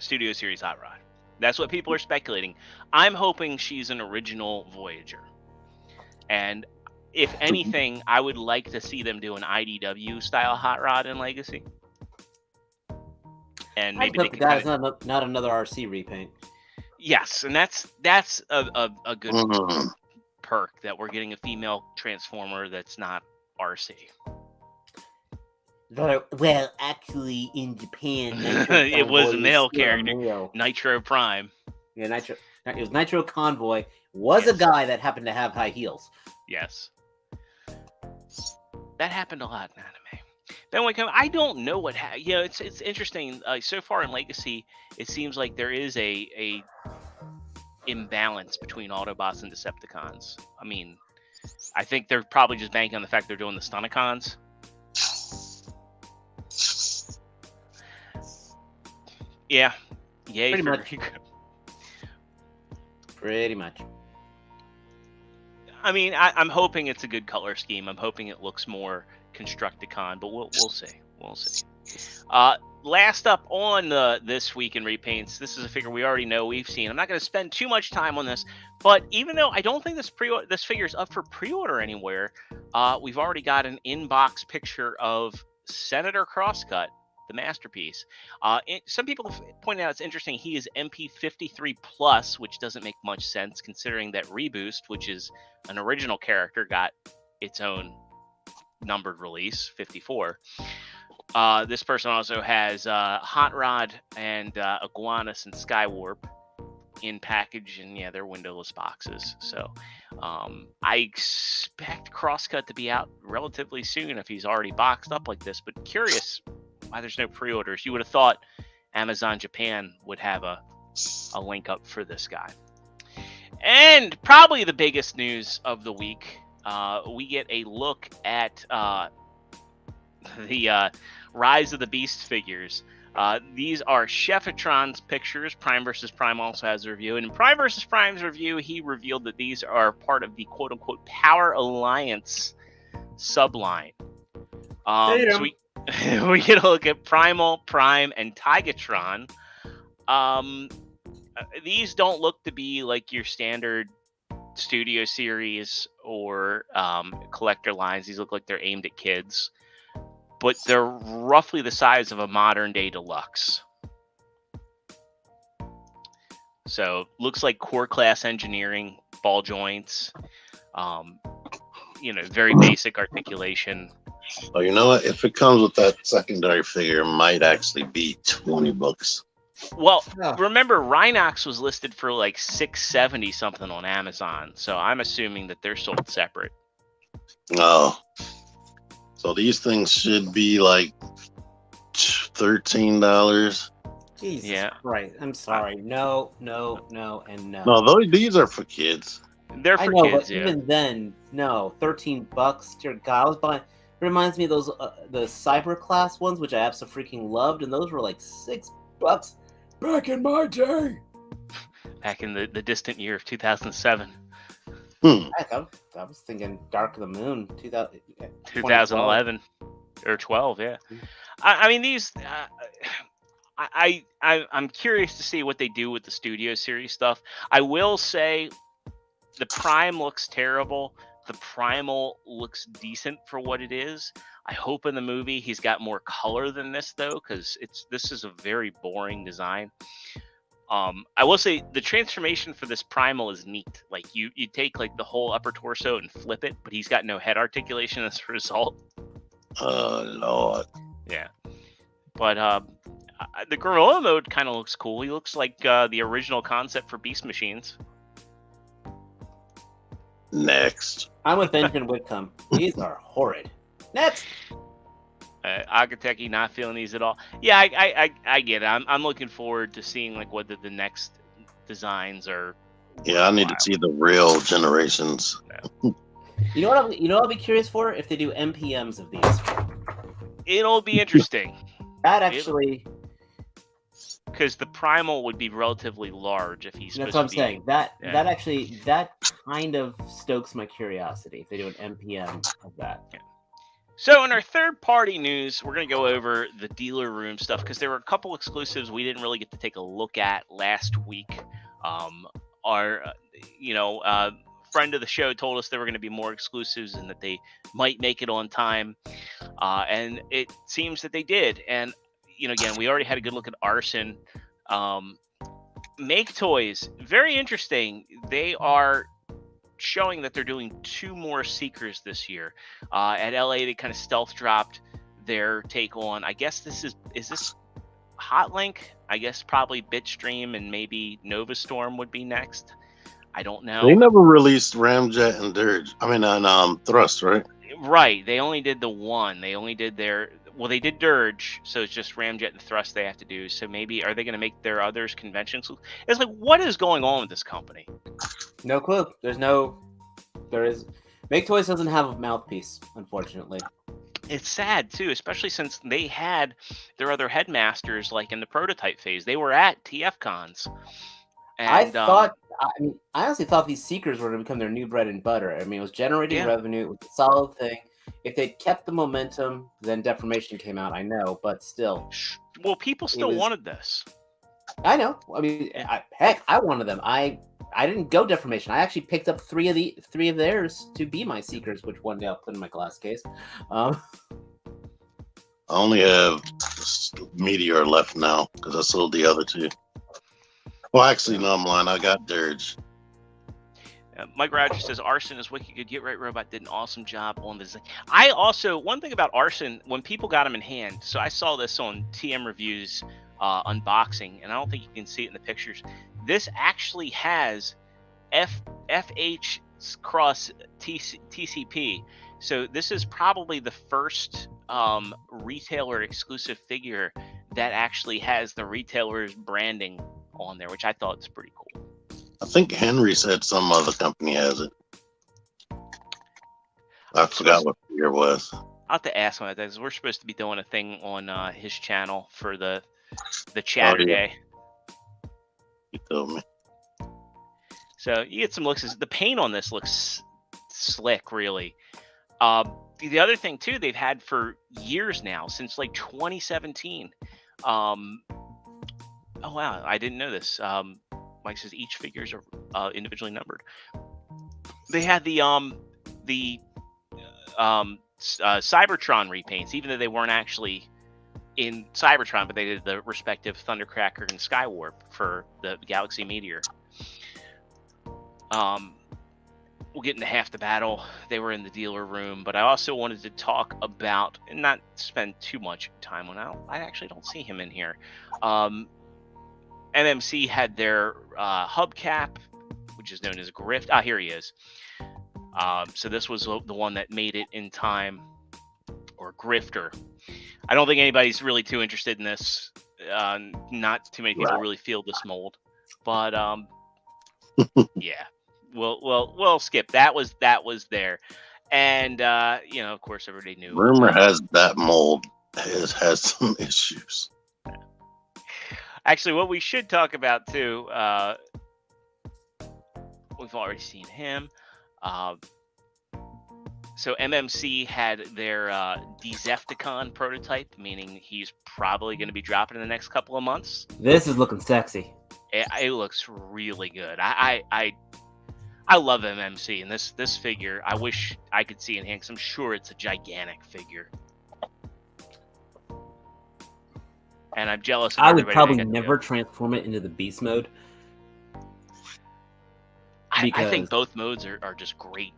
Speaker 1: Studio Series Hot Rod. That's what people are speculating. I'm hoping she's an original Voyager. And if anything, I would like to see them do an IDW style Hot Rod in Legacy. And maybe they could
Speaker 2: that's not another RC repaint.
Speaker 1: Yes, and that's a good
Speaker 4: Mm.
Speaker 1: perk that we're getting a female Transformer that's not RC.
Speaker 2: Well, actually, in Japan,
Speaker 1: It was a male
Speaker 2: still a
Speaker 1: character,
Speaker 2: male.
Speaker 1: Nitro Prime.
Speaker 2: Yeah, Nitro. It was Nitro Convoy. Was a
Speaker 1: Yes.
Speaker 2: guy that happened to have high heels.
Speaker 1: Yes. That happened a lot in anime. Then we come. I don't know what. It's interesting. So far in Legacy, it seems like there is a imbalance between Autobots and Decepticons. I mean, I think they're probably just banking on the fact they're doing the Stunticons. Yeah. Yay.
Speaker 2: Pretty much. Pretty much.
Speaker 1: I mean, I'm hoping it's a good color scheme. I'm hoping it looks more Constructicon, but we'll see. We'll see. Last up on this week in repaints, this is a figure we already know, we've seen. I'm not going to spend too much time on this, but even though I don't think this figure is up for pre-order anywhere, we've already got an in-box picture of Senator Crosscut, the masterpiece. Some people have pointed out it's interesting. He is MP53 plus, which doesn't make much sense considering that Reboost, which is an original character, got its own numbered release, 54. This person also has Hot Rod and Iguanus and Skywarp in package, and yeah, they're windowless boxes. So I expect Crosscut to be out relatively soon if he's already boxed up like this, but curious why there's no pre-orders. You would have thought Amazon Japan would have a link up for this guy. And probably the biggest news of the week, we get a look at the Rise of the Beast figures. These are Chefitron's pictures. Prime vs. Prime also has a review. And in Prime vs. Prime's review, he revealed that these are part of the quote-unquote Power Alliance subline. So we get a look at Primal, Prime, and Tigatron. These don't look to be like your standard studio series or collector lines. These look like they're aimed at kids, but they're roughly the size of a modern day deluxe. So looks like core class engineering, ball joints, very basic articulation.
Speaker 4: Oh, you know what? If it comes with that secondary figure, it might actually be $20.
Speaker 1: Well, remember Rhinox was listed for like $670 something on Amazon, so I'm assuming that they're sold separate.
Speaker 4: Oh, so these things should be like $13.
Speaker 2: Jesus Christ! I'm sorry. No, and no.
Speaker 4: No, these are for kids.
Speaker 1: They're for kids,
Speaker 2: but even then, no, $13. Dear God, I was buying. It reminds me of those the Cyber class ones, which I absolutely freaking loved, and those were like $6 back in my day.
Speaker 1: Back in the distant year of 2007.
Speaker 2: Heck, I was thinking Dark of the Moon,
Speaker 1: 2011 or 12, yeah. I mean, these. I'm curious to see what they do with the Studio Series stuff. I will say, the Prime looks terrible. The Primal looks decent for what it is. I hope in the movie he's got more color than this, though, because this is a very boring design. I will say the transformation for this Primal is neat. Like you take like the whole upper torso and flip it, but he's got no head articulation as a result.
Speaker 4: Lord.
Speaker 1: Yeah, but the Gorilla mode kind of looks cool. He looks like the original concept for Beast Machines.
Speaker 4: Next.
Speaker 2: I'm with Benjamin Whitcomb. These are horrid. Next.
Speaker 1: Agateki not feeling these at all. Yeah, I get it. I'm looking forward to seeing like what the next designs are.
Speaker 4: Yeah, I need to see the real generations.
Speaker 1: No.
Speaker 2: You know what I'll be curious for if they do MPMs of these.
Speaker 1: It'll be interesting.
Speaker 2: That actually,
Speaker 1: because the Primal would be relatively large if he's.
Speaker 2: That's what I'm saying. That kind of stokes my curiosity if they do an MPM of that.
Speaker 1: Yeah. So in our third-party news, we're going to go over the dealer room stuff because there were a couple exclusives we didn't really get to take a look at last week. Our friend of the show told us there were going to be more exclusives and that they might make it on time, and it seems that they did. And again, we already had a good look at Arson. Make Toys, very interesting. They are showing that they're doing 2 more Seekers this year. At LA, they kind of stealth dropped their take on, I guess is this Hotlink? I guess probably Bitstream and maybe Novastorm would be next. I don't know.
Speaker 4: They never released Ramjet and Dirge. I mean, and Thrust, right?
Speaker 1: Right. They only did the one. They only did they did Dirge, so it's just Ramjet and Thrust they have to do. So maybe are they going to make their others conventions? It's like, what is going on with this company?
Speaker 2: No clue. Make Toys doesn't have a mouthpiece, unfortunately.
Speaker 1: It's sad too, especially since they had their other headmasters like in the prototype phase. They were at TF cons. And,
Speaker 2: I honestly thought these Seekers were going to become their new bread and butter. I mean, it was generating revenue. It was a solid thing. If they'd kept the momentum, then Deformation came out, I know, but still.
Speaker 1: Well, people still wanted this.
Speaker 2: I know. I mean, I wanted them. I didn't go Deformation. I actually picked up three of theirs to be my Seekers, which one day I'll put in my glass case.
Speaker 4: I only have Meteor left now because I sold the other 2. Well, actually, no, I'm lying. I got Dirge.
Speaker 1: Mike Rogers says Arson is wicked good. Get Right Robot did an awesome job on this. I also, one thing about Arson, when people got him in hand, so I saw this on TM Reviews unboxing, and I don't think you can see it in the pictures. This actually has FH cross TCP. So this is probably the first retailer exclusive figure that actually has the retailer's branding on there, which I thought was pretty cool.
Speaker 4: I think Henry said some other company has it. I forgot what the year was.
Speaker 1: I'll have to ask him about that because we're supposed to be doing a thing on his channel for the chatter day.
Speaker 4: He told me.
Speaker 1: So you get some looks. The paint on this looks slick, really. The other thing too, they've had for years now, since like 2017. Oh wow, I didn't know this. Mike says each figures are individually numbered. They had the Cybertron repaints, even though they weren't actually in Cybertron, but they did the respective Thundercracker and Skywarp for the Galaxy Meteor. We'll get into half the battle. They were in the dealer room, but I also wanted to talk about, and not spend too much time on it. I actually don't see him in here. MMC had their hubcap, which is known as Grift. Ah, here he is. So this was the one that made it in time, or Grifter. I don't think anybody's really too interested in this. Not too many people really feel this mold, but yeah, we'll skip. That was there, and of course, everybody knew.
Speaker 4: Rumor has that mold has some issues.
Speaker 1: Actually, what we should talk about too, we've already seen him. So MMC had their Decepticon prototype, meaning he's probably going to be dropping in the next couple of months.
Speaker 2: This is looking sexy.
Speaker 1: It looks really good. I love MMC, and this figure, I wish I could see in hand, because I'm sure it's a gigantic figure. And I'm jealous of
Speaker 2: I would
Speaker 1: everybody
Speaker 2: probably never transform it into the beast mode.
Speaker 1: I think both modes are just great.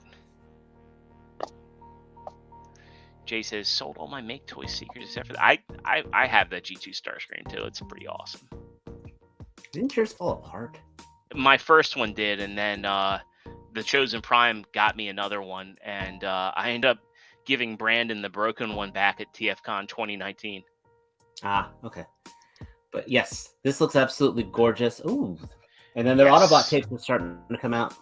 Speaker 1: Jay says, sold all my Make Toy Seekers except for I have the G2 Starscream too. It's pretty awesome.
Speaker 2: Didn't yours fall apart?
Speaker 1: My first one did, and then the Chosen Prime got me another one, and I ended up giving Brandon the broken one back at TFCon 2019.
Speaker 2: Ah, okay. But yes, this looks absolutely gorgeous. Ooh. And then their Autobot tapes are starting to come out.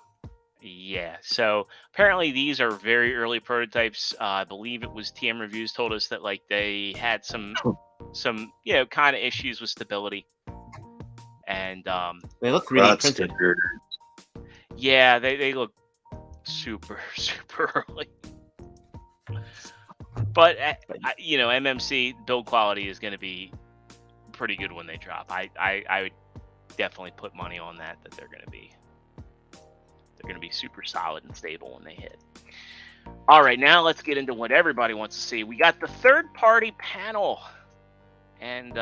Speaker 1: Yeah, so apparently these are very early prototypes. I believe it was TM Reviews told us that like they had some kind of issues with stability. And
Speaker 2: they look really printed.
Speaker 1: Yeah, they look super early. But MMC build quality is going to be pretty good when they drop. I would definitely put money on that they're going to be super solid and stable when they hit. All right, now let's get into what everybody wants to see. We got the third party panel, and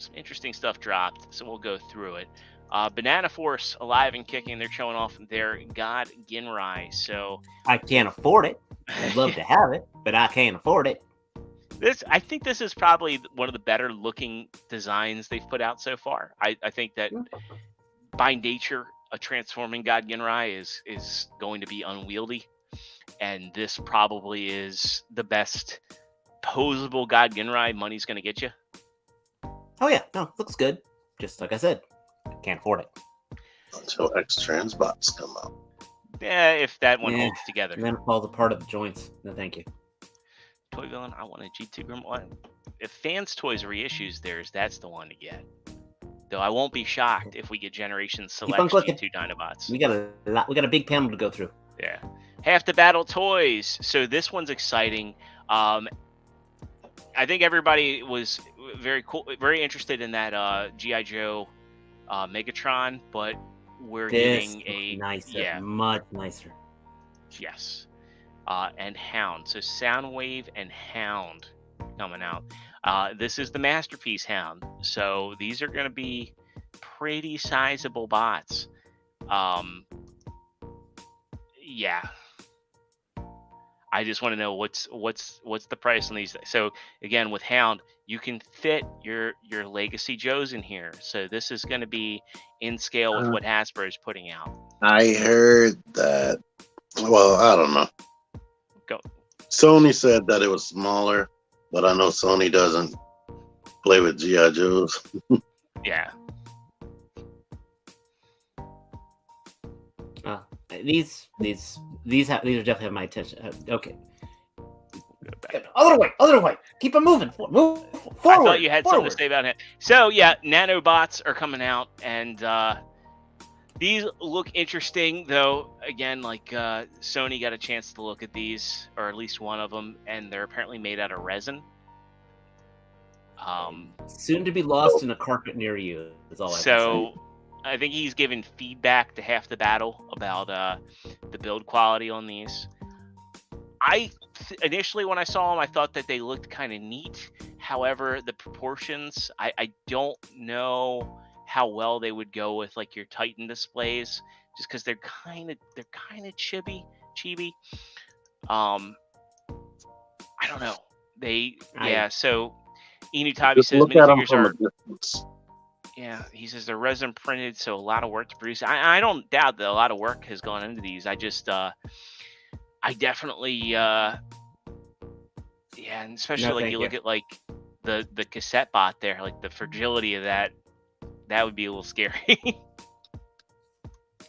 Speaker 1: some interesting stuff dropped, so we'll go through it. Banana Force, alive and kicking. They're showing off their God Ginrai. So
Speaker 2: I can't afford it. I'd love to have it, but I can't afford it.
Speaker 1: I think this is probably one of the better looking designs they've put out so far. I think that by nature, a transforming God Ginrai is going to be unwieldy, and this probably is the best posable God Ginrai money's going to get you.
Speaker 2: Oh yeah, no, looks good. Just like I said, can't afford it.
Speaker 4: Until X-Trans bots come out.
Speaker 1: Yeah, if that one
Speaker 2: Yeah,
Speaker 1: holds together.
Speaker 2: And then it falls apart at the joints. No, thank you.
Speaker 1: Toy Villain, I want a G2 Gremlin. If Fans Toys reissues theirs, that's the one to get. Though I won't be shocked if we get Generation Select
Speaker 2: on clicking.
Speaker 1: G2 Dinobots.
Speaker 2: We got a big panel to go through.
Speaker 1: Yeah. Half the Battle Toys. So this one's exciting. I think everybody was very interested in that G.I. Joe Megatron, but we're getting a
Speaker 2: nicer, much nicer.
Speaker 1: Yes. And Hound. So Soundwave and Hound coming out. This is the Masterpiece Hound. So these are going to be pretty sizable bots. Yeah. I just want to know what's the price on these. So again, with Hound, you can fit your Legacy Joes in here. So this is going to be in scale with what Hasbro is putting out.
Speaker 4: I heard that. Well, I don't know.
Speaker 1: Go.
Speaker 4: Sony said that it was smaller, but I know Sony doesn't play with G.I. Joes.
Speaker 1: Yeah.
Speaker 2: These definitely have my attention. Okay. Other way. Keep it moving. Move forward.
Speaker 1: I thought you had something to say about it. So yeah, nanobots are coming out, and these look interesting. Though again, like Sony got a chance to look at these, or at least one of them, and they're apparently made out of resin.
Speaker 2: Soon to be lost in a carpet near you. Is all I can say.
Speaker 1: I think he's given feedback to Half the Battle about the build quality on these. Initially, when I saw them, I thought that they looked kind of neat. However, the proportions, I don't know how well they would go with like your Titan displays, just because they're kind of chibi. I don't know. So Inutabi says minifigures are. Yeah, he says they're resin printed, so a lot of work to produce. I don't doubt that a lot of work has gone into these. I just, I definitely, and especially like you look at like the cassette bot there, like the fragility of that would be a little scary.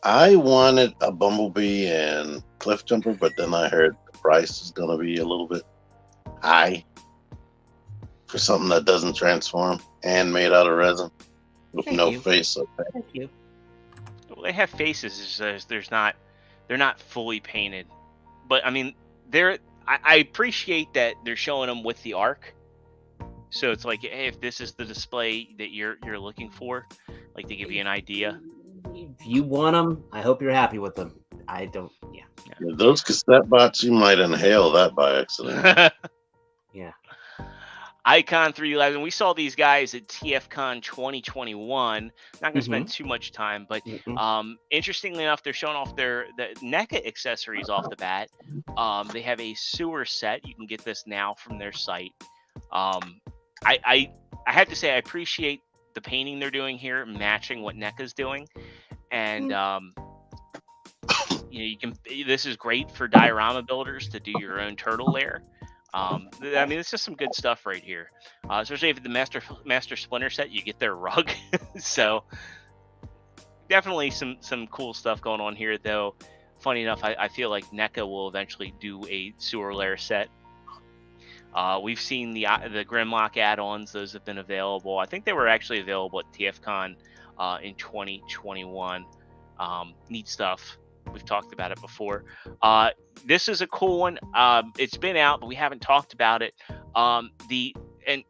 Speaker 4: I wanted a Bumblebee and Cliff Jumper, but then I heard the price is going to be a little bit high for something that doesn't transform and made out of resin. With no face up there.
Speaker 2: Thank you.
Speaker 1: Well, they have faces. They're not fully painted, but I mean, I appreciate that they're showing them with the arc. So it's like, hey, if this is the display that you're looking for, like to give you an idea.
Speaker 2: If you want them, I hope you're happy with them. I don't. Yeah.
Speaker 4: Those cassette bots, you might inhale that by accident.
Speaker 2: Yeah.
Speaker 1: Icon 311. We saw these guys at TFCon 2021. Not going to spend too much time, but interestingly enough, they're showing off the NECA accessories off the bat. They have a sewer set. You can get this now from their site. I have to say I appreciate the painting they're doing here, matching what NECA's doing, and you can. This is great for diorama builders to do your own turtle lair. I mean, it's just some good stuff right here. Especially if the Master Splinter set, you get their rug. So definitely some cool stuff going on here, though. Funny enough, I feel like NECA will eventually do a sewer lair set. We've seen the Grimlock add-ons; those have been available. I think they were actually available at TFCon in 2021. Neat stuff. We've talked about it before. This is a cool one. It's been out, but we haven't talked about it. And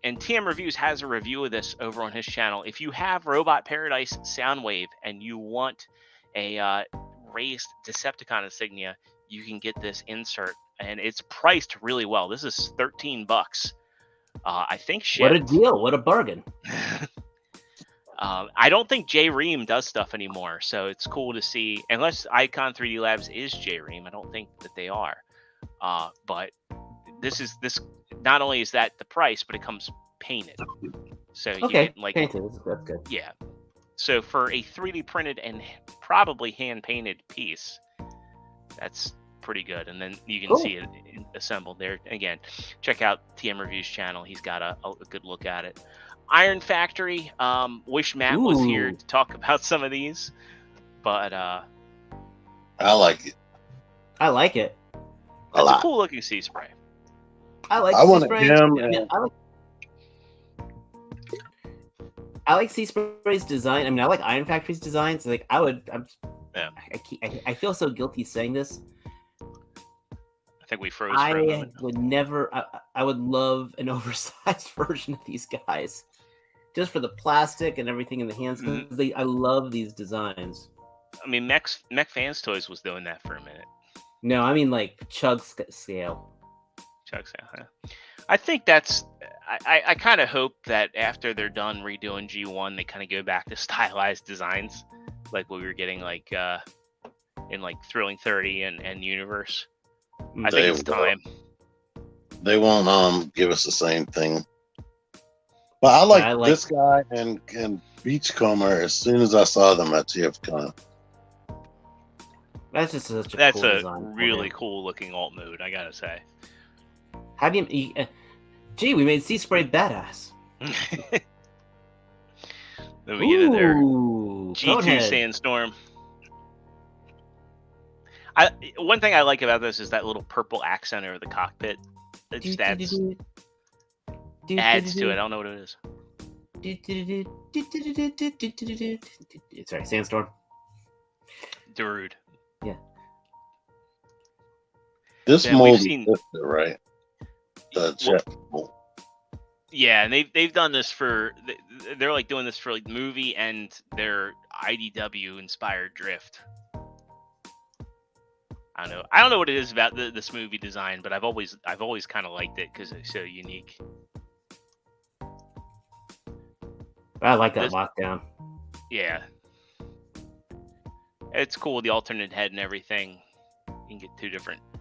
Speaker 1: TM Reviews has a review of this over on his channel. If you have Robot Paradise Soundwave and you want a raised Decepticon insignia, you can get this insert, and it's priced really well. This is $13. I think shipped.
Speaker 2: What a deal! What a bargain!
Speaker 1: I don't think J Ream does stuff anymore, so it's cool to see. Unless Icon 3D Labs is J Ream, I don't think that they are. But this. Not only is that the price, but it comes painted. So you get like
Speaker 2: painted. That's good.
Speaker 1: Yeah. So for a 3D printed and probably hand painted piece, that's pretty good. And then you can see it assembled there. Again, check out TM Review's channel. He's got a good look at it. Iron Factory. Wish Matt was here to talk about some of these, but
Speaker 4: I like it.
Speaker 2: I like it.
Speaker 1: That's a cool looking sea spray.
Speaker 2: I like.
Speaker 4: I want
Speaker 2: spray.
Speaker 4: him.
Speaker 2: Yeah, I like Sea Spray's design. I mean, I like Iron Factory's designs. Like, I feel so guilty saying this.
Speaker 1: I think we froze for a moment.
Speaker 2: Would never. I would love an oversized version of these guys, just for the plastic and everything in the hands. Because I love these designs.
Speaker 1: I mean, Mech Fans Toys was doing that for a minute.
Speaker 2: No, I mean like Chug scale.
Speaker 1: Chug scale. Huh? I think that's. I kind of hope that after they're done redoing G1, they kind of go back to stylized designs, like what we were getting like in like Thrilling 30 and Universe. I think it's time.
Speaker 4: They won't give us the same thing. But I like this guy and Beachcomber as soon as I saw them at TFCon.
Speaker 2: That's just such a
Speaker 1: That's
Speaker 2: cool
Speaker 1: a
Speaker 2: design.
Speaker 1: really cool looking alt mode, I gotta say.
Speaker 2: How do you? Gee, we made Sea Spray badass.
Speaker 1: Let me get it there.
Speaker 2: Ooh,
Speaker 1: G2
Speaker 2: Conehead.
Speaker 1: Sandstorm. One thing I like about this is that little purple accent over the cockpit. It just adds to it. I don't know what it
Speaker 2: is. Sorry, Sandstorm.
Speaker 1: Darude.
Speaker 2: Yeah.
Speaker 4: This
Speaker 1: Yeah,
Speaker 4: mold
Speaker 1: we've
Speaker 4: is
Speaker 1: seen-
Speaker 4: different, right? The jet mold.
Speaker 1: Yeah, and they've done this for they're like doing this for like movie and their IDW inspired drift. I don't know what it is about this movie design, but I've always kind of liked it because it's so unique.
Speaker 2: I like that lockdown.
Speaker 1: Yeah, it's cool. The alternate head and everything. You can get two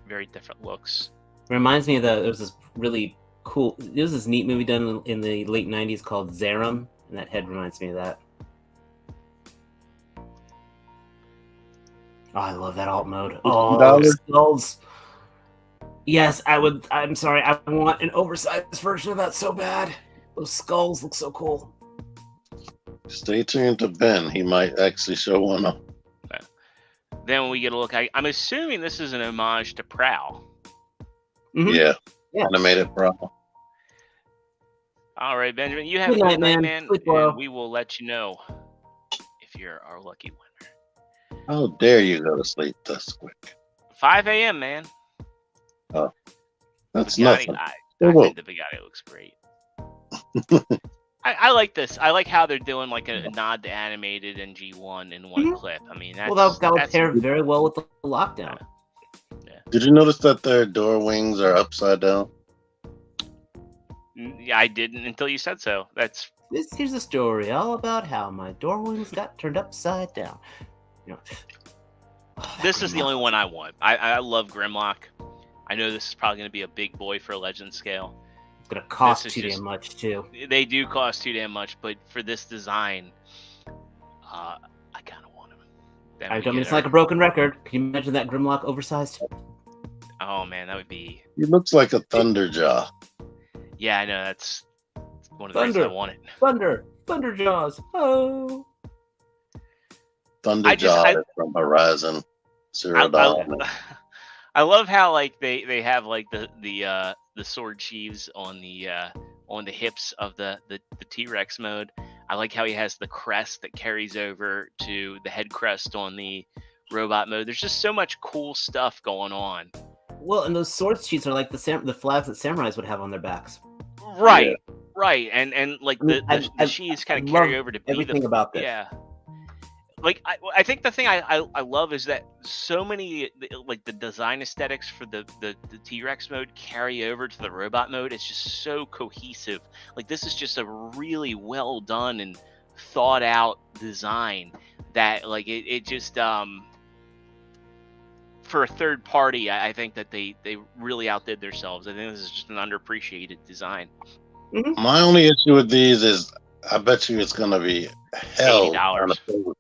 Speaker 1: very different looks.
Speaker 2: Reminds me of there was this really cool. There was this neat movie done in the late '90s called Zerum, and that head reminds me of that. Oh, I love that alt mode. Oh, those skulls. Yes, I would. I'm sorry. I want an oversized version of that so bad. Those skulls look so cool.
Speaker 4: Stay tuned to Ben. He might actually show one up.
Speaker 1: Then when we get a look, I'm assuming this is an homage to Prowl.
Speaker 2: Mm-hmm.
Speaker 4: Yeah.
Speaker 2: Yeah.
Speaker 4: Animated Prowl.
Speaker 1: All right, Benjamin, you have a
Speaker 2: Good night,
Speaker 1: good night,
Speaker 2: man.
Speaker 1: man.
Speaker 2: Sleep well.
Speaker 1: And we will let you know if you're our lucky winner.
Speaker 4: How dare you go to sleep this quick?
Speaker 1: 5 a.m., man.
Speaker 4: That's
Speaker 1: Bugatti,
Speaker 4: nothing.
Speaker 1: I
Speaker 4: Whoa.
Speaker 1: think the Bugatti looks great. I like this. I like how they're doing like a nod to animated and G1 in one clip. I mean, that
Speaker 2: would pair very well with the lockdown.
Speaker 1: Yeah.
Speaker 4: Did you notice that their door wings are upside down?
Speaker 1: Yeah, I didn't until you said so.
Speaker 2: Here's a story all about how my door wings got turned upside down. You know,
Speaker 1: This is the only one I want. I love Grimlock. I know this is probably going to be a big boy for Legend scale.
Speaker 2: It's gonna cost
Speaker 1: This is
Speaker 2: too
Speaker 1: just-
Speaker 2: damn much too.
Speaker 1: They do cost too damn much, but for this design, I kind of want them.
Speaker 2: I mean, it's like a broken record. Can you imagine that Grimlock oversized?
Speaker 1: Oh man, that would be.
Speaker 4: He looks like a Thunderjaw.
Speaker 1: Yeah, I know. That's one of the reasons I want it.
Speaker 2: Thunder Jaws. Oh.
Speaker 4: Thunderjaw is from Horizon Zero Dawn.
Speaker 1: I love how like they have like the sword sheaths on the hips of the T-Rex mode. I like how he has the crest that carries over to the head crest on the robot mode. There's just so much cool stuff going on.
Speaker 2: Well, and those sword sheets are like the flags that samurais would have on their backs.
Speaker 1: Right, right, and like the sheaths kind of carry
Speaker 2: love
Speaker 1: over to be
Speaker 2: everything about this.
Speaker 1: Yeah. Like I think the thing I love is that so many like the design aesthetics for the T-Rex mode carry over to the robot mode. It's just so cohesive. Like this is just a really well done and thought out design that like it just for a third party, I think that they really outdid themselves. I think this is just an underappreciated design.
Speaker 4: My only issue with these is I bet you it's gonna be hell
Speaker 1: $80.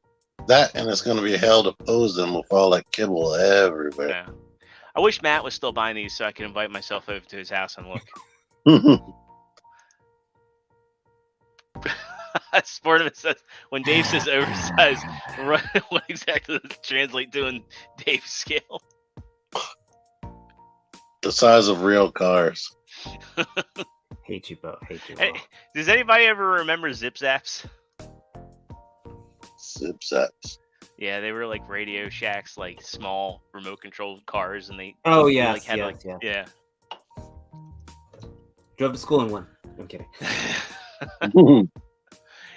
Speaker 4: that, and it's gonna be hell to pose them with all that kibble everywhere.
Speaker 1: Yeah. I wish Matt was still buying these so I could invite myself over to his house and look. Sportive says when Dave says oversized, what exactly does it translate to in Dave's scale?
Speaker 4: The size of real cars.
Speaker 2: Hate you both.
Speaker 1: Hey, does anybody ever remember Zip Zaps?
Speaker 4: Zip Zaps.
Speaker 1: Yeah, they were like Radio Shacks, like small remote controlled cars, and they
Speaker 2: yeah,
Speaker 1: like had yeah.
Speaker 2: Drove to school in one. I'm kidding.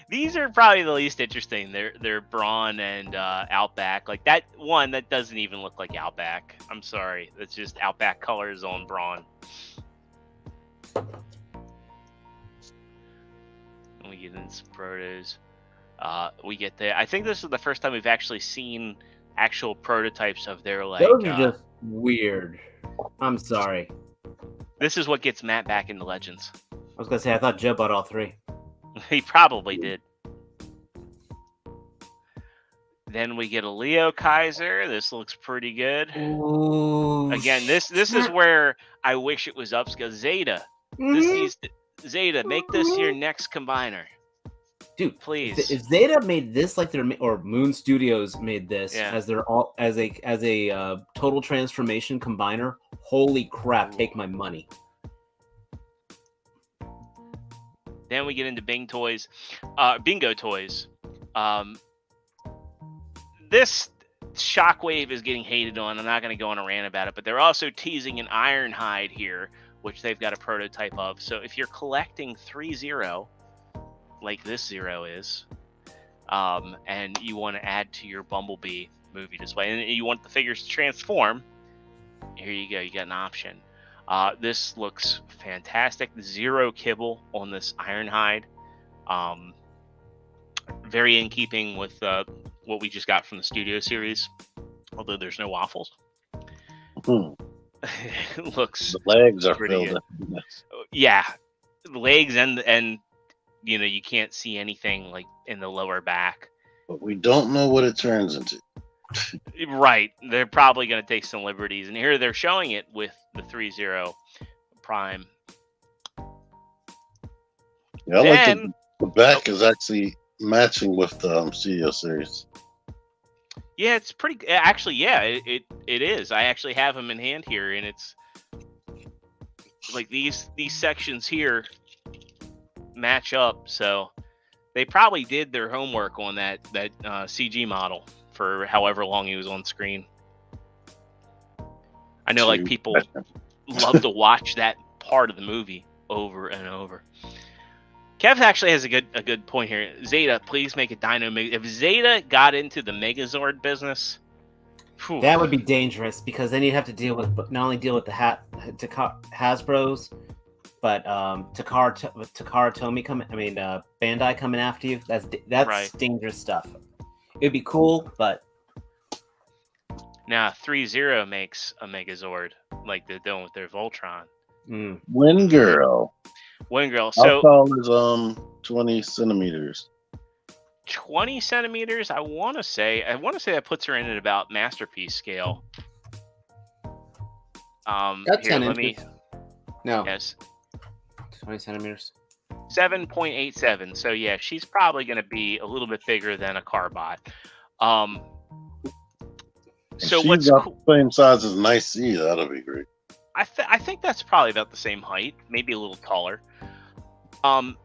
Speaker 1: These are probably the least interesting. They're Brawn and Outback. Like that one that doesn't even look like Outback. I'm sorry, that's just Outback colors on Brawn. And we get in some protos. We get there. I think this is the first time we've actually seen actual prototypes of their like.
Speaker 2: Those are just weird. I'm sorry.
Speaker 1: This is what gets Matt back into Legends.
Speaker 2: I was gonna say I thought Joe bought all three.
Speaker 1: He probably did. Then we get a Leo Kaiser. This looks pretty good.
Speaker 2: Ooh,
Speaker 1: Again, this is where I wish it was upscale. Zeta. This needs to, Zeta, make this your next combiner.
Speaker 2: Dude,
Speaker 1: please.
Speaker 2: If Zeta made this like their or Moon Studios made this as their all as a total transformation combiner, holy crap, take my money.
Speaker 1: Then we get into Bingo Toys. This Shockwave is getting hated on. I'm not going to go on a rant about it, but they're also teasing an Ironhide here, which they've got a prototype of. So if you're collecting 3-0, like this Zero is, and you want to add to your Bumblebee movie display, and you want the figures to transform, here you go. You got an option. This looks fantastic. Zero kibble on this Ironhide. Very in keeping with what we just got from the Studio series, although there's no waffles. It looks
Speaker 4: the legs are
Speaker 1: pretty
Speaker 4: filled
Speaker 1: good.
Speaker 4: in.
Speaker 1: Yeah, the legs and you know you can't see anything like in the lower back.
Speaker 4: But we don't know what it turns into.
Speaker 1: Right, they're probably going to take some liberties, and here they're showing it with the 3-0 Prime.
Speaker 4: Yeah, I like the back is actually matching with the Studio series.
Speaker 1: Yeah, it's pretty. Actually, yeah, it is. I actually have them in hand here, and it's like these sections here match up. So they probably did their homework on that CG model for however long he was on screen. I know, like people love to watch that part of the movie over and over. Kev actually has a good point here. Zeta, please make a Dino. If Zeta got into the Megazord business,
Speaker 2: that would be dangerous because then you'd have to deal with not only deal with the Hasbro's, but Takara Tomy Bandai coming after you. That's right. Dangerous stuff. It'd be cool, but
Speaker 1: now 3-0 makes a Megazord like they're doing with their Voltron.
Speaker 4: Wind Girl.
Speaker 1: So
Speaker 4: how tall is 20 centimeters?
Speaker 1: 20 centimeters. I want to say that puts her in at about masterpiece scale.
Speaker 2: That's
Speaker 1: here,
Speaker 2: 10 inches. No.
Speaker 1: Yes.
Speaker 2: 20 centimeters.
Speaker 1: 7.87. So yeah, she's probably going to be a little bit bigger than a Carbot. So
Speaker 4: she's
Speaker 1: what's
Speaker 4: the same size as Nice C? That'll be great.
Speaker 1: I think that's probably about the same height, maybe a little taller.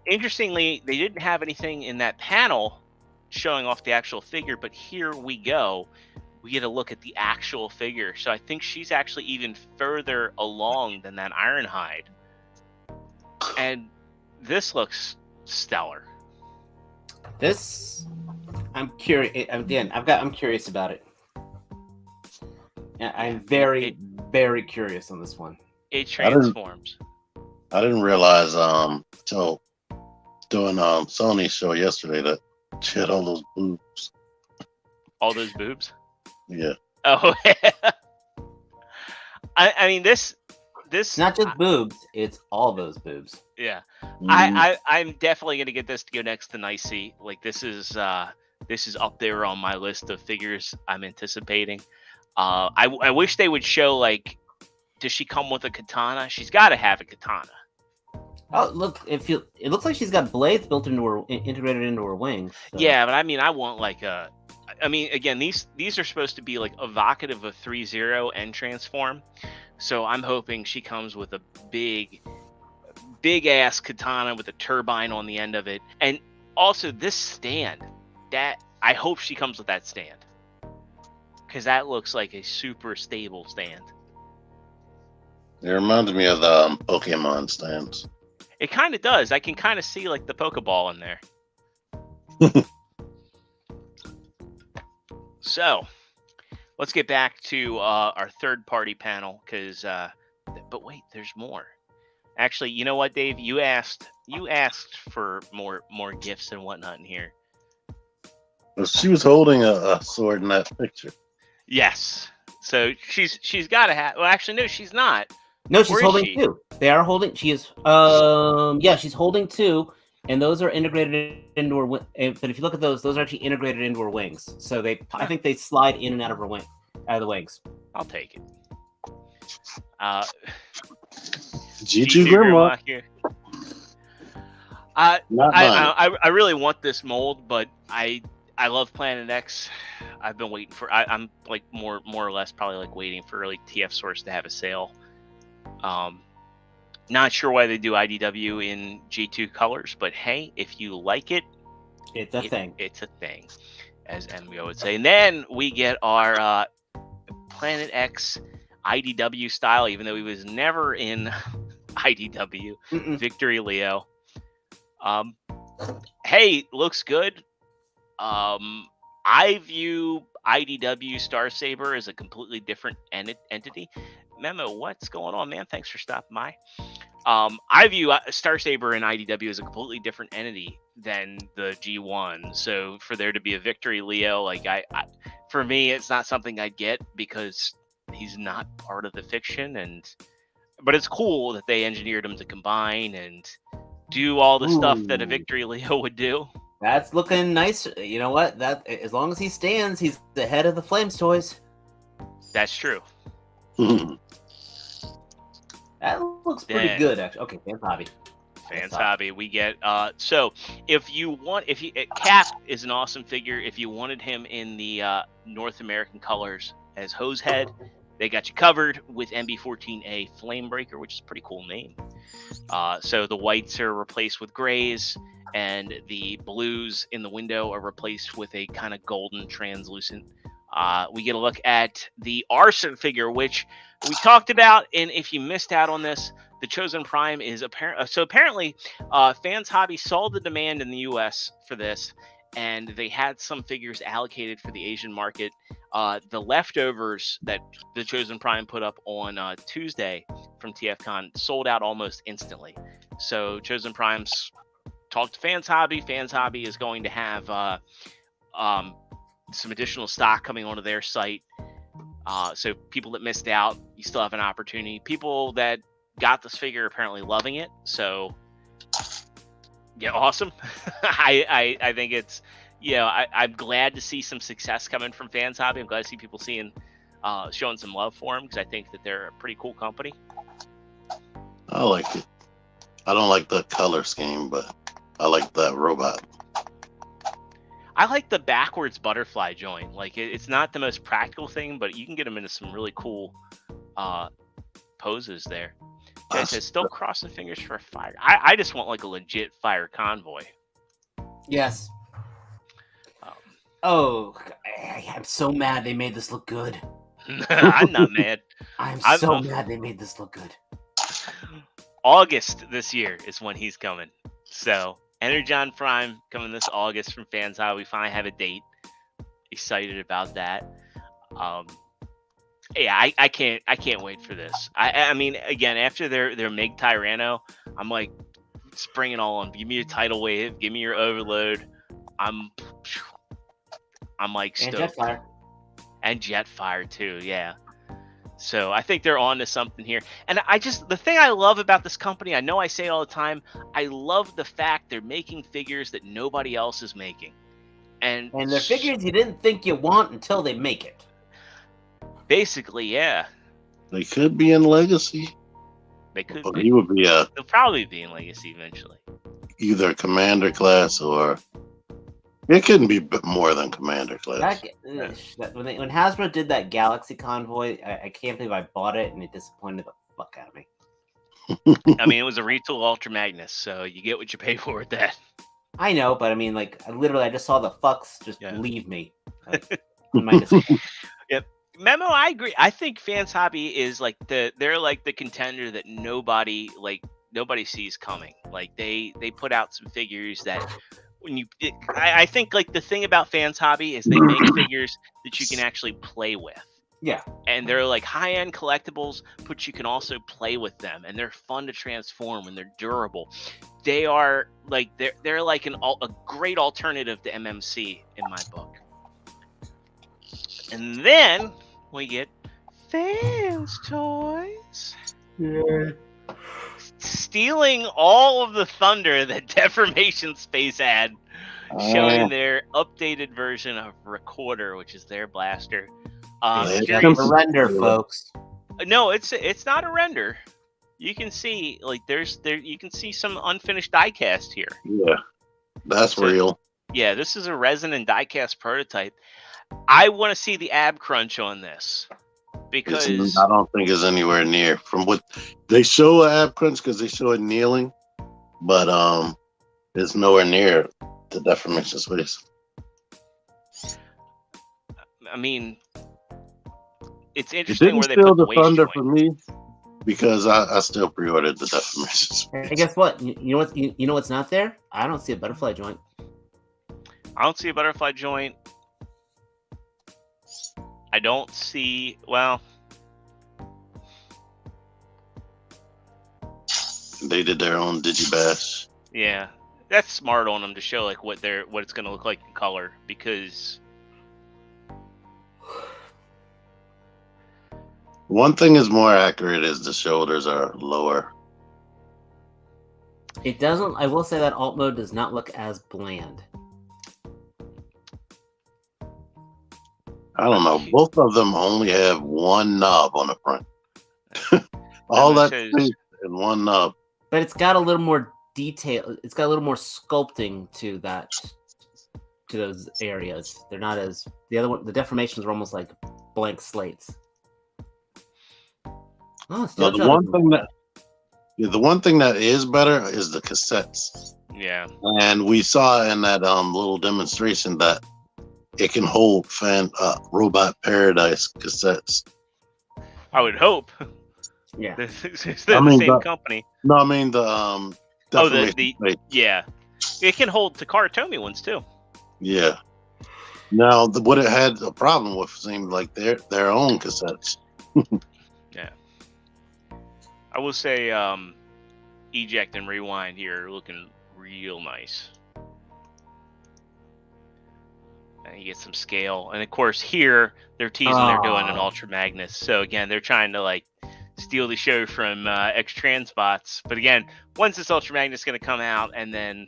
Speaker 1: Interestingly, they didn't have anything in that panel showing off the actual figure, but here we go. We get a look at the actual figure. So I think she's actually even further along than that Ironhide. And this looks stellar.
Speaker 2: This, I'm curious. Again, I'm curious about it. I'm very curious on this one.
Speaker 1: It transforms.
Speaker 4: I didn't realize till doing Sony's show yesterday that She had all those boobs.
Speaker 1: All those boobs.
Speaker 4: Yeah.
Speaker 1: Oh, I mean this.
Speaker 2: It's not just boobs; it's all those boobs.
Speaker 1: Yeah,
Speaker 4: Mm.
Speaker 1: I'm definitely gonna get this to go next to Nicey. Like this is up there on my list of figures I'm anticipating. I wish they would show, like, does she come with a katana? She's got to have a katana.
Speaker 2: Oh, look! It looks like she's got blades built into her, integrated into her wings. So.
Speaker 1: Yeah, but I mean, I want like a. I mean, again, these are supposed to be like evocative of 3-0 and transform. So I'm hoping she comes with a big ass katana with a turbine on the end of it, and also this stand. That I hope she comes with that stand, because that looks like a super stable stand.
Speaker 4: It reminds me of the Pokemon stands.
Speaker 1: It kind of does. I can kind of see like the Pokeball in there. So, let's get back to our third-party panel, because. But wait, there's more. Actually, you know what, Dave? You asked for more gifts and whatnot in here.
Speaker 4: Well, she was holding a sword in that picture.
Speaker 1: Yes. So she's got to have. Well, actually, no, she's not.
Speaker 2: No, she's
Speaker 1: Where is
Speaker 2: holding
Speaker 1: she?
Speaker 2: two. They are holding. She is. Yeah, she's holding two, and those are integrated into her. But if you look at those are actually integrated into her wings. So I think they slide in and out of her out of the wings.
Speaker 1: I'll take it.
Speaker 4: G2 Grimlock.
Speaker 1: Here.
Speaker 4: Not mine.
Speaker 1: I really want this mold, but I love Planet X. I've been waiting for. I'm like more or less probably like waiting for like TF Source to have a sale. Not sure why they do IDW in G2 colors, but hey, if you like it,
Speaker 2: it's a thing.
Speaker 1: It's a thing, as MBO would say. And then we get our Planet X IDW style, even though he was never in IDW. Victory Leo. Hey, looks good. I view IDW Starsaber as a completely different entity. Memo, what's going on, man? Thanks for stopping by. I view Starsaber and IDW as a completely different entity than the G1. So for there to be a Victory Leo, like for me, it's not something I'd get because he's not part of the fiction. But it's cool that they engineered him to combine and do all the stuff that a Victory Leo would do.
Speaker 2: That's looking nice. You know what? That as long as he stands, he's the head of the Flames toys.
Speaker 1: That's true.
Speaker 2: That looks pretty good, actually. Okay, Fans Hobby.
Speaker 1: Fans Hobby. We get so if Cap is an awesome figure. If you wanted him in the North American colors as Hosehead, they got you covered with MB14A Flamebreaker, which is a pretty cool name. So the whites are replaced with grays, and the blues in the window are replaced with a kind of golden translucent. We get a look at the Arson figure, which we talked about, and if you missed out on this, the Chosen Prime is apparent. So apparently, Fans Hobby saw the demand in the U.S. for this, and they had some figures allocated for the Asian market. The leftovers that the Chosen Prime put up on Tuesday from TFCon sold out almost instantly. So Chosen Prime's talked to Fans Hobby. Fans Hobby is going to have some additional stock coming onto their site. So people that missed out, you still have an opportunity. People that got this figure apparently loving it. So yeah, awesome. I think it's, I'm glad to see some success coming from Fans Hobby. I'm glad to see people showing some love for them, because I think that they're a pretty cool company.
Speaker 4: I like it. I don't like the color scheme, but I like that robot.
Speaker 1: I like the backwards butterfly joint. Like, it's not the most practical thing, but you can get them into some really cool poses there. It says still crossing fingers for a fire. I just want like a legit fire convoy.
Speaker 2: Yes. I'm so mad they made this look good.
Speaker 1: I'm not mad.
Speaker 2: I'm so mad they made this look good.
Speaker 1: August this year is when he's coming. So Energon Prime coming this August from Fans Hobby. We finally have a date. Excited about that. Yeah, I can't wait for this. I mean, again, after their Meg Tyranno, I'm like, spring it all on. Give me your tidal wave. Give me your overload. I'm like
Speaker 2: And
Speaker 1: stoked.
Speaker 2: Jetfire.
Speaker 1: And Jetfire too, yeah. So I think they're on to something here. And the thing I love about this company, I know I say it all the time, I love the fact they're making figures that nobody else is making. And
Speaker 2: they're figures you didn't think you want until they make it.
Speaker 1: Basically, yeah.
Speaker 4: They could be in Legacy.
Speaker 1: They could
Speaker 4: But
Speaker 1: be.
Speaker 4: he would be
Speaker 1: They'll probably be in Legacy eventually.
Speaker 4: either Commander class or it couldn't be more than Commander class.
Speaker 2: When Hasbro did that Galaxy Convoy, I can't believe I bought it, and it disappointed the fuck out of me.
Speaker 1: I mean, it was a retool Ultra Magnus, so you get what you pay for with that.
Speaker 2: I know, but I mean, like, I just saw the fucks just leave me. Like,
Speaker 1: Yep. Memo, I agree. I think Fans Hobby is like they're like the contender that nobody sees coming. Like they put out some figures that I think like the thing about Fans Hobby is they make figures that you can actually play with.
Speaker 2: Yeah.
Speaker 1: And they're like high-end collectibles, but you can also play with them, and they're fun to transform, and they're durable. They are like they're like a great alternative to MMC in my book. And then we get Fans Toys.
Speaker 2: Yeah.
Speaker 1: Stealing all of the thunder that Deformation Space had, showing their updated version of Recorder, which is their blaster.
Speaker 2: It's a render, folks.
Speaker 1: No, it's not a render. You can see like you can see some unfinished diecast here.
Speaker 4: Yeah, that's real.
Speaker 1: Yeah, this is a resin and diecast prototype. I want to see the ab crunch on this because
Speaker 4: I don't think it's anywhere near from what they show ab crunch because they show it kneeling, but it's nowhere near the Deformation Space.
Speaker 1: I mean, it's interesting where they
Speaker 4: steal
Speaker 1: put the
Speaker 4: the thunder
Speaker 1: waist
Speaker 4: for
Speaker 1: joint.
Speaker 4: me because I still pre-ordered the Deformation Space.
Speaker 2: And guess what? You know what's not there? I don't see a butterfly joint.
Speaker 1: I don't see a butterfly joint. I don't see, well,
Speaker 4: they did their own Digibash.
Speaker 1: yeah, that's smart on them to show like what it's going to look like in color, because
Speaker 4: one thing is more accurate is the shoulders are lower.
Speaker 2: It doesn't. I will say that alt mode does not look as bland.
Speaker 4: I don't know. Both of them only have one knob on the front. All that space and one knob.
Speaker 2: But it's got a little more detail. It's got a little more sculpting to those areas. They're not as the other one. The deformations are almost like blank slates. Oh,
Speaker 4: So the one thing that is better is the cassettes.
Speaker 1: yeah.
Speaker 4: And we saw in that little demonstration that it can hold Robot Paradise cassettes.
Speaker 1: I would hope.
Speaker 2: Yeah.
Speaker 1: It's the
Speaker 4: same
Speaker 1: company.
Speaker 4: No, I mean the
Speaker 1: yeah. It can hold Takara Tomy ones too.
Speaker 4: Yeah. Now, what it had a problem with seemed like their own cassettes.
Speaker 1: Yeah. I will say, Eject and Rewind here are looking real nice. And you get some scale, and of course here they're teasing they're doing an Ultra Magnus. So again, they're trying to like steal the show from X-Transbots. But again, when's this Ultra Magnus going to come out? And then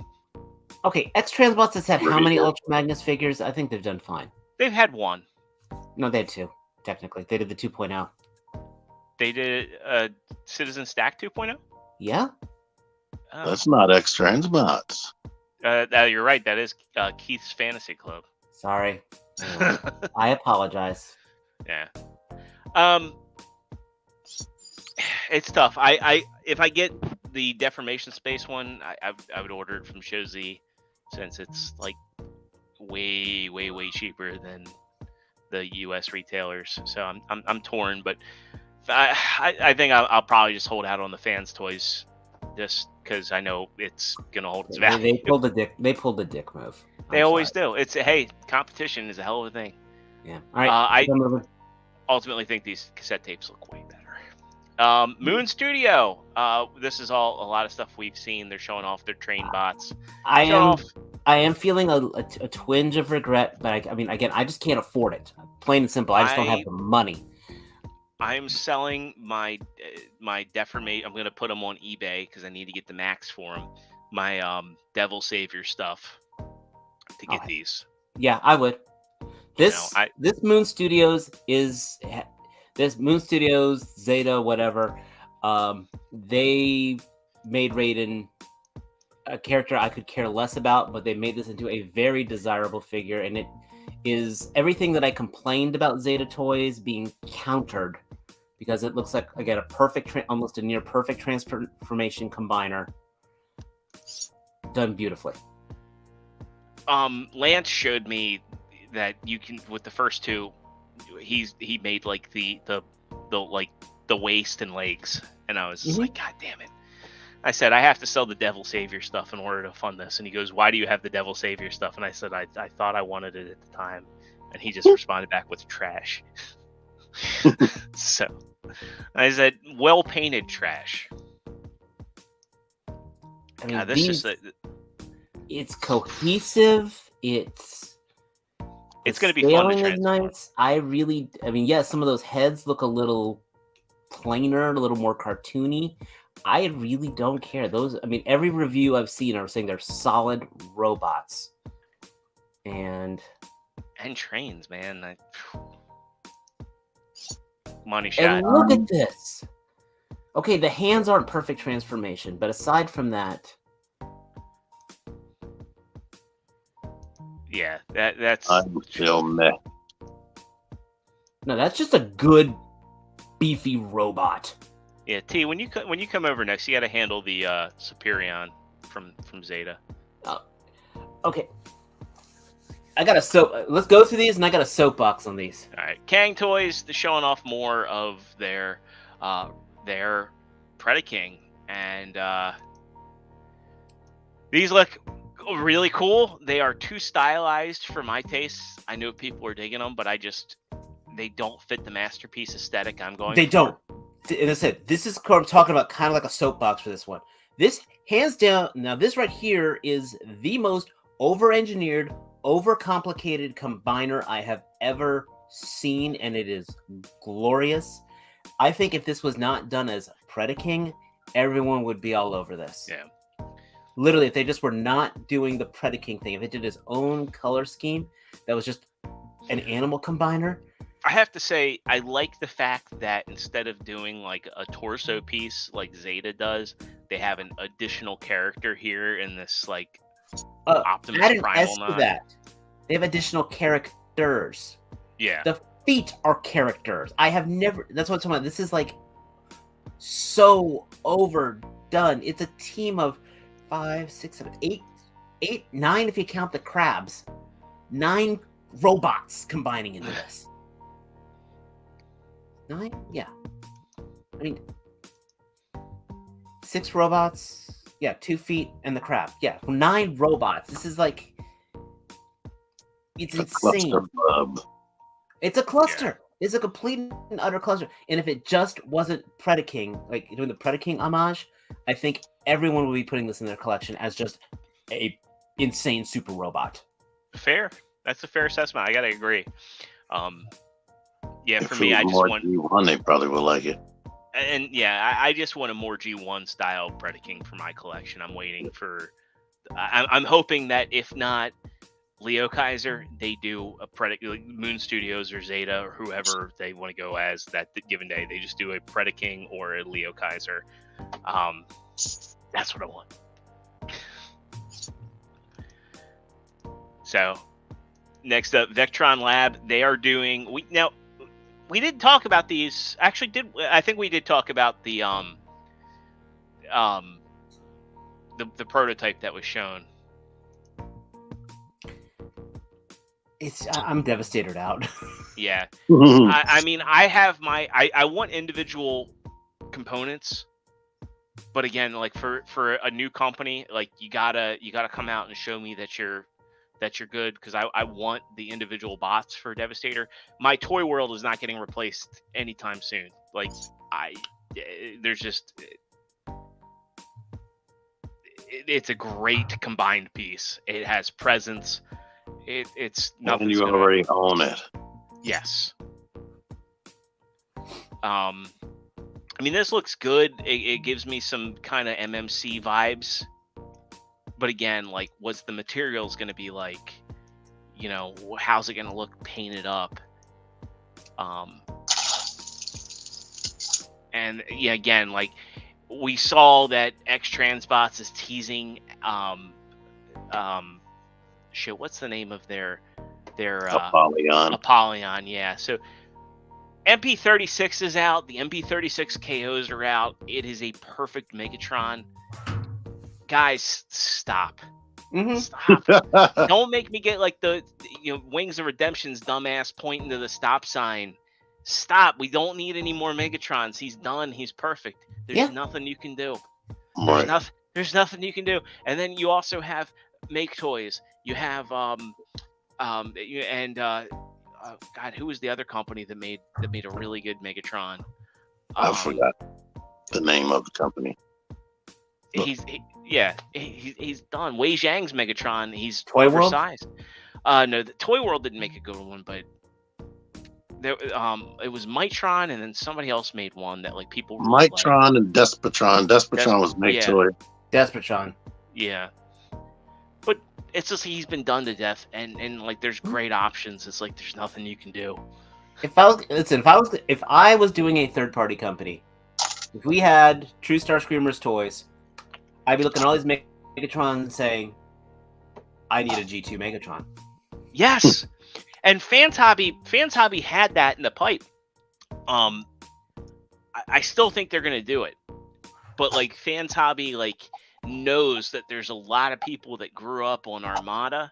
Speaker 2: Okay, X-Transbots has had how many Ultra Magnus figures? I think they've done fine.
Speaker 1: they've had one.
Speaker 2: No, they had two. Technically, they did the 2.0.
Speaker 1: They did Citizen Stack 2.0.
Speaker 2: Yeah.
Speaker 1: Oh.
Speaker 4: That's not X-Transbots.
Speaker 1: You're right. That is Keith's Fantasy Club.
Speaker 2: Sorry. I apologize.
Speaker 1: Yeah. It's tough. If I get the Deformation Space one, I would order it from Show Z, since it's like way cheaper than the U.S. retailers. So I'm torn, but I think I'll probably just hold out on the Fans Toys, just because I know it's gonna hold its value.
Speaker 2: They pulled the dick. They pulled the dick move.
Speaker 1: They always do. It's hey, competition is a hell of a thing.
Speaker 2: Yeah. All right.
Speaker 1: I ultimately think these cassette tapes look way better. Moon Studio. This is all a lot of stuff we've seen. They're showing off their train bots.
Speaker 2: I I am feeling a twinge of regret, but I mean, again, I just can't afford it. Plain and simple. I just don't have the money.
Speaker 1: I'm selling my deformate. I'm gonna put them on eBay because I need to get the max for them. My Devil Savior stuff to get these.
Speaker 2: Yeah, I would. This
Speaker 1: I-
Speaker 2: this Moon Studios Zeta, whatever. They made Raiden a character I could care less about, but they made this into a very desirable figure, and it is everything that I complained about Zeta toys being countered, because it looks like, again, a perfect, almost a near perfect transformation combiner, done beautifully.
Speaker 1: Lance showed me that you can, with the first two, he made like the waist and legs, and I was just like, God damn it. I said, I have to sell the Devil Savior stuff in order to fund this. And he goes, why do you have the Devil Savior stuff? And I said, I thought I wanted it at the time. And he just responded back with trash. So I said, well painted trash.
Speaker 2: I mean,
Speaker 1: this
Speaker 2: it's cohesive. It's
Speaker 1: going to be fun to transport.
Speaker 2: nice. I mean, yes, some of those heads look a little plainer, a little more cartoony. I really don't care. I mean, every review I've seen are saying they're solid robots. And
Speaker 1: trains, man. Money shot.
Speaker 2: And look at this. Okay, the hands aren't perfect transformation, but aside from that,
Speaker 1: yeah, that's.
Speaker 4: I'm still meh.
Speaker 2: No, that's just a good, beefy robot.
Speaker 1: Yeah, T. When you come over next, you got to handle the Superion from Zeta.
Speaker 2: Okay. Let's go through these, and I got a soapbox on these.
Speaker 1: All right, Kang Toys, they're showing off more of their Predaking, and these look really cool. They are too stylized for my tastes. I know people are digging them, but they don't fit the masterpiece aesthetic I'm going.
Speaker 2: They don't. As I said, this is what I'm talking about, kind of like a soapbox for this one. This, hands down, now this right here is the most over-engineered, over-complicated combiner I have ever seen, and it is glorious. I think if this was not done as Predaking, everyone would be all over this.
Speaker 1: Yeah.
Speaker 2: Literally, if they just were not doing the Predaking thing, if it did its own color scheme that was just an animal combiner.
Speaker 1: I have to say, I like the fact that instead of doing like a torso piece like Zeta does, they have an additional character here in this like Optimus
Speaker 2: add an
Speaker 1: Primal
Speaker 2: S to that. They have additional characters.
Speaker 1: Yeah.
Speaker 2: The feet are characters. That's what I'm talking about. This is like so overdone. It's a team of 5, 6, 7, 8, 9 if you count the crabs. 9 robots combining into this. 9? Yeah. I mean, 6 robots. Yeah, 2 feet and the crab. Yeah, 9 robots. This is like, it's insane. It's a cluster. Yeah. It's a complete and utter cluster. And if it just wasn't Predaking, like doing the Predaking homage, I think everyone would be putting this in their collection as just a insane super robot.
Speaker 1: Fair. That's a fair assessment. I gotta agree. Yeah, for me,
Speaker 4: I just want G1. They probably will like it.
Speaker 1: And yeah, I just want a more G1 style Predaking for my collection. I'm waiting for. I'm hoping that if not Leo Kaiser, they do a like Moon Studios or Zeta or whoever they want to go as that given day. They just do a Predaking or a Leo Kaiser. That's what I want. So, next up, Vektron Lab. They are doing. We did talk about these. Actually, I think we did talk about the prototype that was shown.
Speaker 2: I'm devastated out.
Speaker 1: Yeah. I mean, I have I want individual components, but again, like for a new company, like you gotta come out and show me that you're good, because I want the individual bots for Devastator. My toy world is not getting replaced anytime soon. Like there's just it's a great combined piece. It has presence. It's nothing.
Speaker 4: And you already own it.
Speaker 1: Yes. I mean, this looks good. It gives me some kind of MMC vibes. But again, like, what's the materials going to be like? You know, how's it going to look painted up? And yeah, again, like, we saw that X-Transbots is teasing, shit, what's the name of their
Speaker 4: Apollyon.
Speaker 1: Apollyon, yeah. So MP36 is out. The MP36 KOs are out. It is a perfect Megatron. Guys, stop. Stop. Don't make me get like the Wings of Redemption's dumbass pointing to the stop sign. Stop. We don't need any more Megatrons. He's done. He's perfect. There's nothing you can do.
Speaker 4: Right.
Speaker 1: There's nothing you can do. And then you also have Make Toys. You have God, who was the other company that made a really good Megatron?
Speaker 4: I forgot the name of the company.
Speaker 1: He's done. Wei Zhang's Megatron. He's
Speaker 2: Toy World?
Speaker 1: oversized. No, the Toy World didn't make a good one, but there, it was Mitron, and then somebody else made one that like people really
Speaker 4: Mitron and Despotron. Despotron was Make-Toy.
Speaker 2: Despotron.
Speaker 1: Yeah, but it's just he's been done to death, and like there's great options. It's like there's nothing you can do.
Speaker 2: If I was doing a third party company, if we had Trustarscreamer's toys, I'd be looking at all these Megatrons and saying, I need a G2 Megatron.
Speaker 1: Yes. And Fans Hobby had that in the pipe. I still think they're gonna do it. But like Fans Hobby like knows that there's a lot of people that grew up on Armada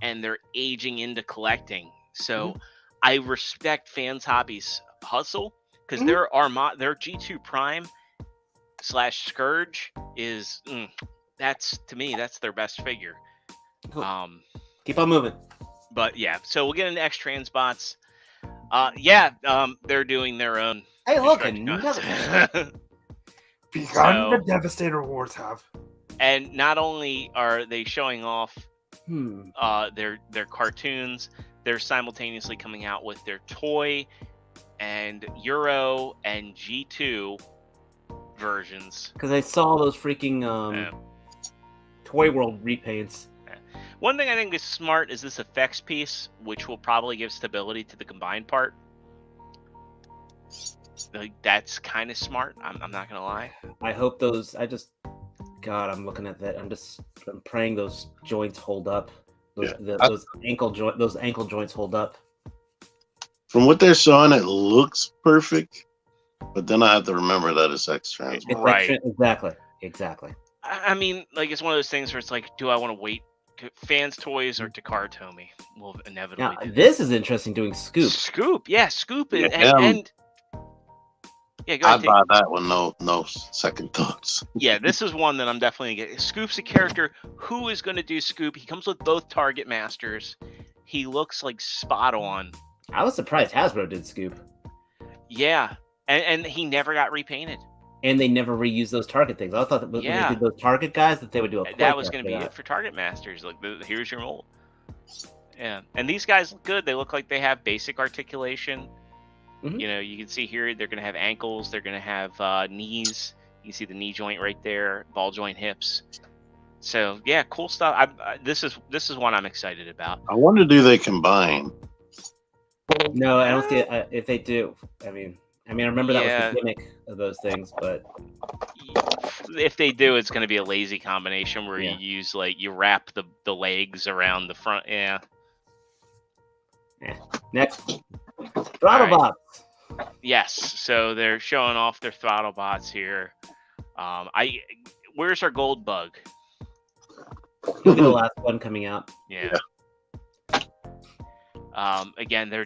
Speaker 1: and they're aging into collecting. So I respect Fans Hobby's hustle because their G2 Prime / Scourge is that's their best figure.
Speaker 2: Keep on moving.
Speaker 1: But yeah, so we'll get into X-Transbots. They're doing their own.
Speaker 2: Hey, look, another.
Speaker 5: Begun the Devastator Wars have.
Speaker 1: And not only are they showing off their cartoons, they're simultaneously coming out with their toy and Euro and G2 versions.
Speaker 2: Because I saw those freaking Toy World repaints.
Speaker 1: One thing I think is smart is this effects piece, which will probably give stability to the combined part. Like, that's kind of smart. I'm not gonna lie.
Speaker 2: I hope those. I'm looking at that. I'm praying those joints hold up. Those ankle joints hold up.
Speaker 4: From what they're showing, it looks perfect, but then I have to remember that it's X-Trans.
Speaker 1: Right.
Speaker 2: Exactly.
Speaker 1: I mean, like, it's one of those things where it's like, do I want to wait? Fans Toys or Takara Tomy will inevitably.
Speaker 2: Now, this is interesting. Doing Scoop.
Speaker 1: Scoop is
Speaker 4: go
Speaker 1: ahead.
Speaker 4: I'd buy that one. No second thoughts.
Speaker 1: Yeah, this is one that I'm definitely getting. Scoop's a character who is going to do Scoop. He comes with both Target Masters. He looks like spot on.
Speaker 2: I was surprised Hasbro did Scoop.
Speaker 1: Yeah, and he never got repainted.
Speaker 2: And they never reused those Target things. I thought that when they did those Target guys, that they would do a.
Speaker 1: That was going to be it for Target Masters. Like, here's your mold. Yeah, and these guys look good. They look like they have basic articulation.
Speaker 2: Mm-hmm.
Speaker 1: You know, you can see here they're going to have ankles. They're going to have knees. You can see the knee joint right there, ball joint hips. So yeah, cool stuff. This is one I'm excited about.
Speaker 4: I wonder, do they combine?
Speaker 2: No, I don't see it. If they do, I mean, I remember that was the gimmick of those things, but
Speaker 1: if they do, it's going to be a lazy combination where you use you wrap the legs around the front. Yeah.
Speaker 2: Next, Throttlebots.
Speaker 1: Right. Yes, so they're showing off their Throttlebots here. Where's our Gold Bug?
Speaker 2: He'll be the last one coming out.
Speaker 1: Yeah. Again, they're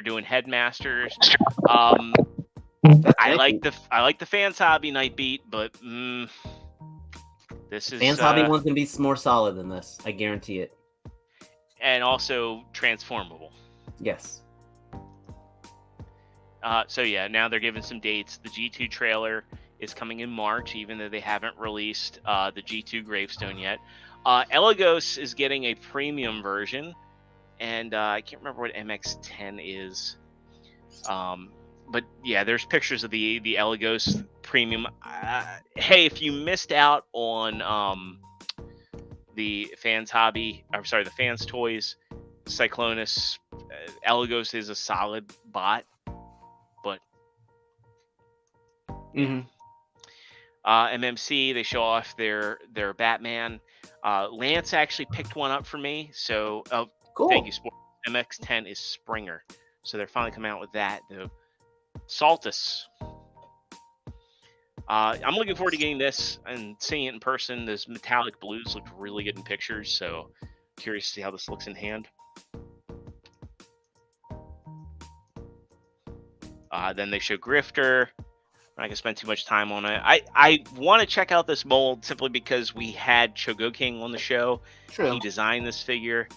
Speaker 1: doing Headmasters. I like the Fans Hobby Night Beat, but this is
Speaker 2: Fans Hobby one's gonna be more solid than this. I guarantee it.
Speaker 1: And also transformable.
Speaker 2: Yes.
Speaker 1: So yeah, now they're giving some dates. The G2 trailer is coming in March, even though they haven't released the G2 Gravestone yet. Elagos is getting a premium version, and I can't remember what MX10 is. But yeah, there's pictures of the Elagos premium. Hey, if you missed out on the Fans Toys, Cyclonus, Elagos is a solid bot, but MMC, they show off their Batman. Lance actually picked one up for me, so
Speaker 2: Cool.
Speaker 1: Thank you, Sport. MX10 is Springer, so they're finally coming out with that. The Saltus. I'm looking forward to getting this and seeing it in person. Those metallic blues look really good in pictures, so curious to see how this looks in hand. Then they show Grifter. I'm not gonna spend too much time on it. I want to check out this mold simply because we had Chogoking on the show.
Speaker 2: True.
Speaker 1: He designed this figure,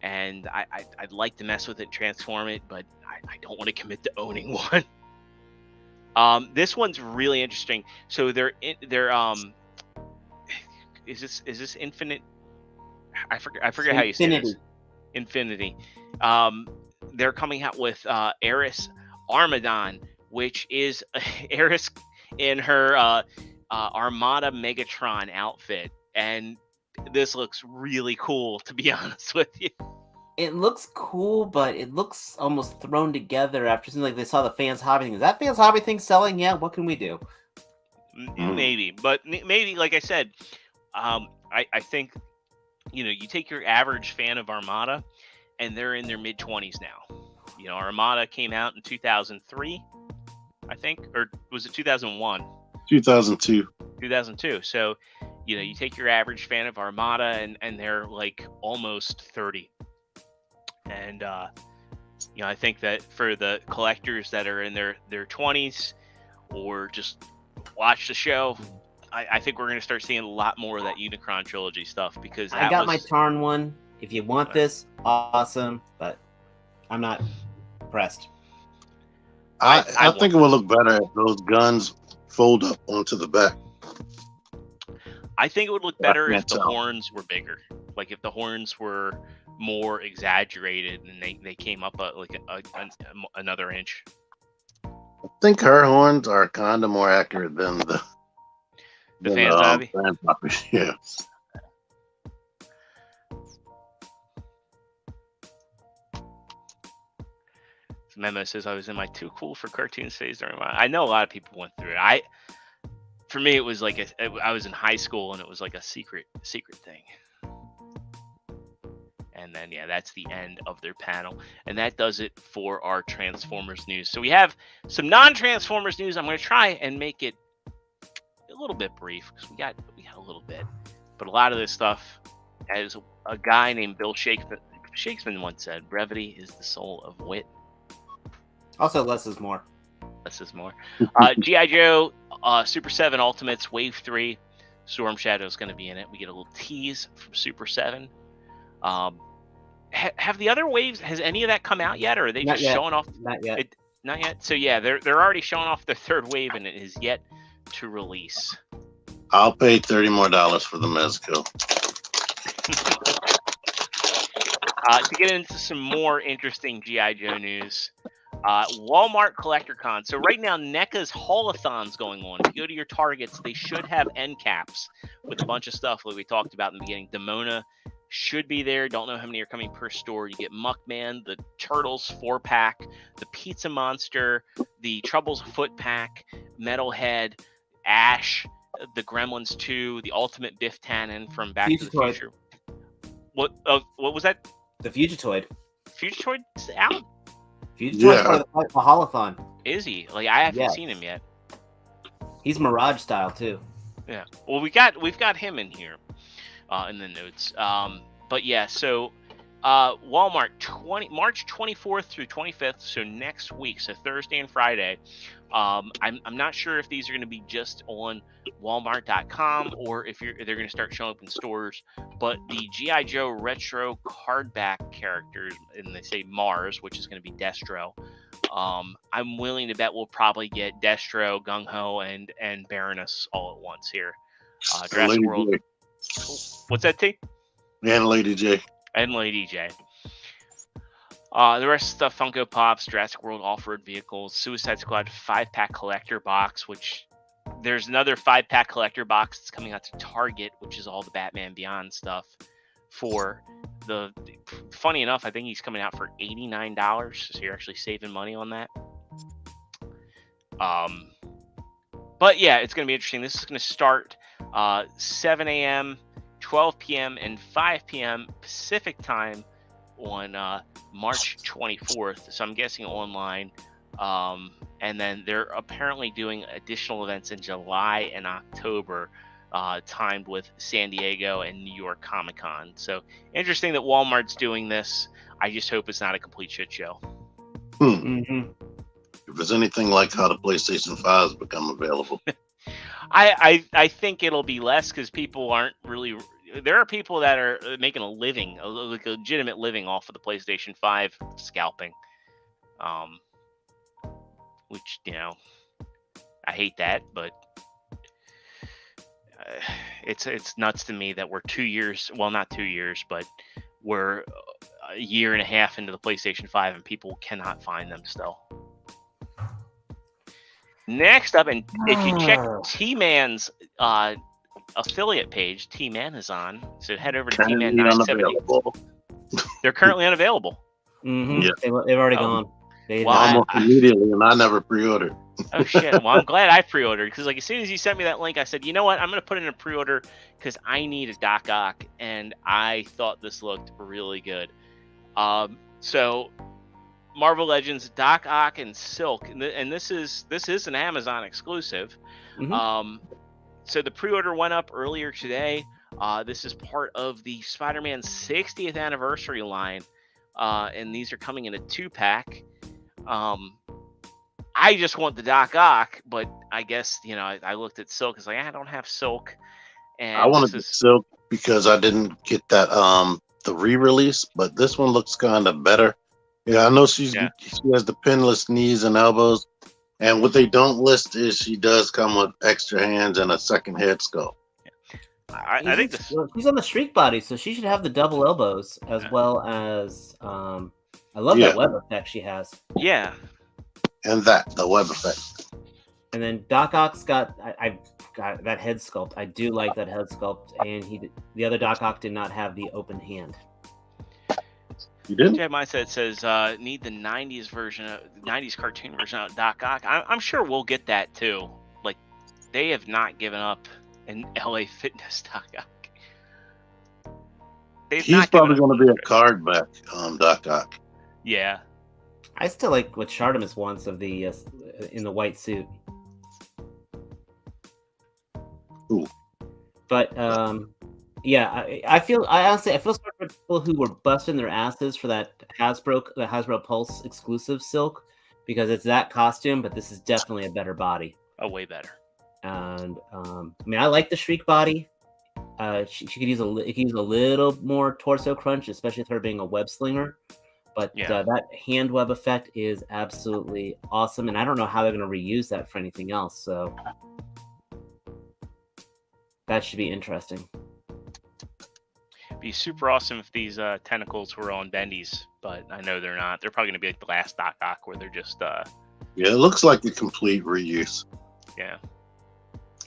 Speaker 1: and I'd like to mess with it, transform it, but I don't want to commit to owning one. This one's really interesting. So they're is this Infinite? I forget how you say this. Infinity. They're coming out with Eris Armadon, which is Eris in her Armada Megatron outfit, and this looks really cool, to be honest with you.
Speaker 2: It looks cool, but it looks almost thrown together after something like they saw the Fans Hobby thing. Is that Fans Hobby thing selling? Yeah, what can we do?
Speaker 1: Maybe, but maybe, like I said, I think, you take your average fan of Armada, and they're in their mid-20s now. Armada came out in 2003, I think, or was it 2001?
Speaker 4: 2002.
Speaker 1: 2002. So, you take your average fan of Armada, and they're like almost 30. And I think that for the collectors that are in their 20s or just watch the show, I think we're going to start seeing a lot more of that Unicron trilogy stuff, because
Speaker 2: I got my Tarn one. If you want this, awesome, but I'm not pressed.
Speaker 4: I think it would look better if those guns fold up onto the back.
Speaker 1: I think it would look better if the horns were bigger. Like if the horns were more exaggerated and they came up another inch.
Speaker 4: I think her horns are kind of more accurate than the
Speaker 1: Fans Hobby.
Speaker 4: Yeah.
Speaker 1: Memo says I was in my too cool for cartoons phase during my. I know a lot of people went through it. For me, it was like I was in high school and it was like a secret thing. And then that's the end of their panel, and that does it for our Transformers news. So we have some non-Transformers news. I'm going to try and make it a little bit brief because we got a little bit, but a lot of this stuff, as a guy named Bill Shakespeare once said, brevity is the soul of wit.
Speaker 2: Also, less is more.
Speaker 1: Less is more. G.I. Joe Super 7 Ultimates Wave 3. Storm Shadow is going to be in it. We get a little tease from Super 7. Have the other waves, has any of that come out yet, or are they
Speaker 2: Not
Speaker 1: just
Speaker 2: yet.
Speaker 1: showing off?
Speaker 2: Not yet.
Speaker 1: Not yet. So yeah, they're already showing off their third wave, and it is yet to release.
Speaker 4: I'll pay $30 more for the Mezco.
Speaker 1: To get into some more interesting G.I. Joe news, Walmart CollectorCon. So right now, NECA's Haulathon's going on. If you go to your Targets, they should have end caps with a bunch of stuff like we talked about in the beginning. Damona should be there. Don't know how many are coming per store. You get Muckman, the Turtles 4-pack, the Pizza Monster, the Troubles Foot pack, Metalhead, Ash, the Gremlins 2, the Ultimate Biff Tannen from Back to the Future. What was that?
Speaker 2: The Fugitoid.
Speaker 1: Fugitoid's out?
Speaker 2: Fugitoid's part of the Haulathon.
Speaker 1: Is he? Like, I haven't seen him yet.
Speaker 2: He's Mirage style too.
Speaker 1: Yeah. Well, we've got him in here. In the notes. But yeah, so Walmart March 24th through 25th, so next week, so Thursday and Friday. I'm not sure if these are going to be just on Walmart.com or if they're going to start showing up in stores. But the G.I. Joe retro cardback characters, and they say Mars, which is going to be Destro, I'm willing to bet we'll probably get Destro, Gung Ho, and Baroness all at once here.
Speaker 4: And
Speaker 1: Jurassic
Speaker 4: Lady
Speaker 1: World.
Speaker 4: J.
Speaker 1: What's that, T?
Speaker 4: And Lady J.
Speaker 1: And Lady J. The rest of stuff, Funko Pops, Jurassic World off-road vehicles, Suicide Squad 5-pack collector box, which there's another 5-pack collector box that's coming out to Target, which is all the Batman Beyond stuff. Funny enough, I think he's coming out for $89, so you're actually saving money on that. But yeah, it's going to be interesting. This is going to start 7 a.m., 12 p.m., and 5 p.m. Pacific time on March 24th. So I'm guessing online. And then they're apparently doing additional events in July and October, timed with San Diego and New York Comic-Con. So interesting that Walmart's doing this. I just hope it's not a complete shit show.
Speaker 2: Mm-hmm.
Speaker 4: If it's anything like how the PlayStation 5 has become available.
Speaker 1: I think it'll be less because people aren't really. There are people that are making a living, like a legitimate living off of the PlayStation 5 scalping. Which, I hate that, but it's nuts to me that we're 2 years, well, not 2 years, but we're a year and a half into the PlayStation 5 and people cannot find them still. Next up, and if you check T-Man's affiliate page, T-Man is on, so head over to T-Man 970. They're currently unavailable.
Speaker 2: Mm-hmm.
Speaker 4: Yeah.
Speaker 2: They've already gone.
Speaker 4: Almost immediately, and I never pre-ordered.
Speaker 1: Oh shit! Well, I'm glad I pre-ordered because, like, as soon as you sent me that link, I said, you know what, I'm gonna put in a pre-order because I need a Doc Ock, and I thought this looked really good. So Marvel Legends Doc Ock and Silk, and this is an Amazon exclusive.
Speaker 2: Mm-hmm.
Speaker 1: So the pre-order went up earlier today. This is part of the Spider-Man 60th anniversary line, and these are coming in a 2-pack. I just want the Doc Ock, but I guess I looked at Silk. It's like I don't have Silk, and
Speaker 4: I wanted the Silk because I didn't get that the re-release, but this one looks kind of better. Yeah, I know she has the pinless knees and elbows, and what they don't list is she does come with extra hands and a second head sculpt.
Speaker 1: I think
Speaker 2: she's on the Shriek body, so she should have the double elbows as well as I love that web effect she has.
Speaker 1: Yeah.
Speaker 4: And the web effect.
Speaker 2: And then Doc Ock's got I got that head sculpt. I do like that head sculpt, and the other Doc Ock did not have the open hand.
Speaker 4: You didn't?
Speaker 1: Jay Mindset says need the 90s version, 90s cartoon version of Doc Ock. I'm sure we'll get that too. Like, they have not given up an LA Fitness Doc Ock.
Speaker 4: He's probably going to be a card back Doc Ock.
Speaker 1: Yeah.
Speaker 2: I still like what Shartimus wants of the in the white suit.
Speaker 4: Ooh.
Speaker 2: But yeah, I honestly feel sorry for people who were busting their asses for the Hasbro Pulse exclusive Silk, because it's that costume, but this is definitely a better body.
Speaker 1: Oh, way better.
Speaker 2: And I mean, I like the Shriek body. She could use a little more torso crunch, especially with her being a web slinger. But that hand web effect is absolutely awesome, and I don't know how they're going to reuse that for anything else. So that should be interesting.
Speaker 1: Be super awesome if these tentacles were on bendies, but I know they're not. They're probably going to be like the last Doc Ock, where they're just. Yeah,
Speaker 4: it looks like a complete reuse.
Speaker 1: Yeah.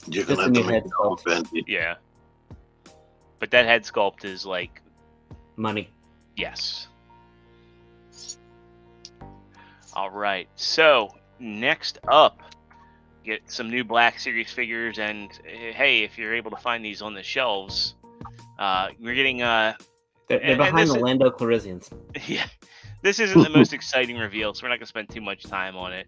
Speaker 4: You're going to have to make it all bendy.
Speaker 1: Yeah. But that head sculpt is like
Speaker 2: money.
Speaker 1: Yes. All right. So next up, get some new Black Series figures, and hey, if you're able to find these on the shelves, we're getting
Speaker 2: they're behind the Lando Calrissians.
Speaker 1: Yeah. This isn't the most exciting reveal, so we're not going to spend too much time on it.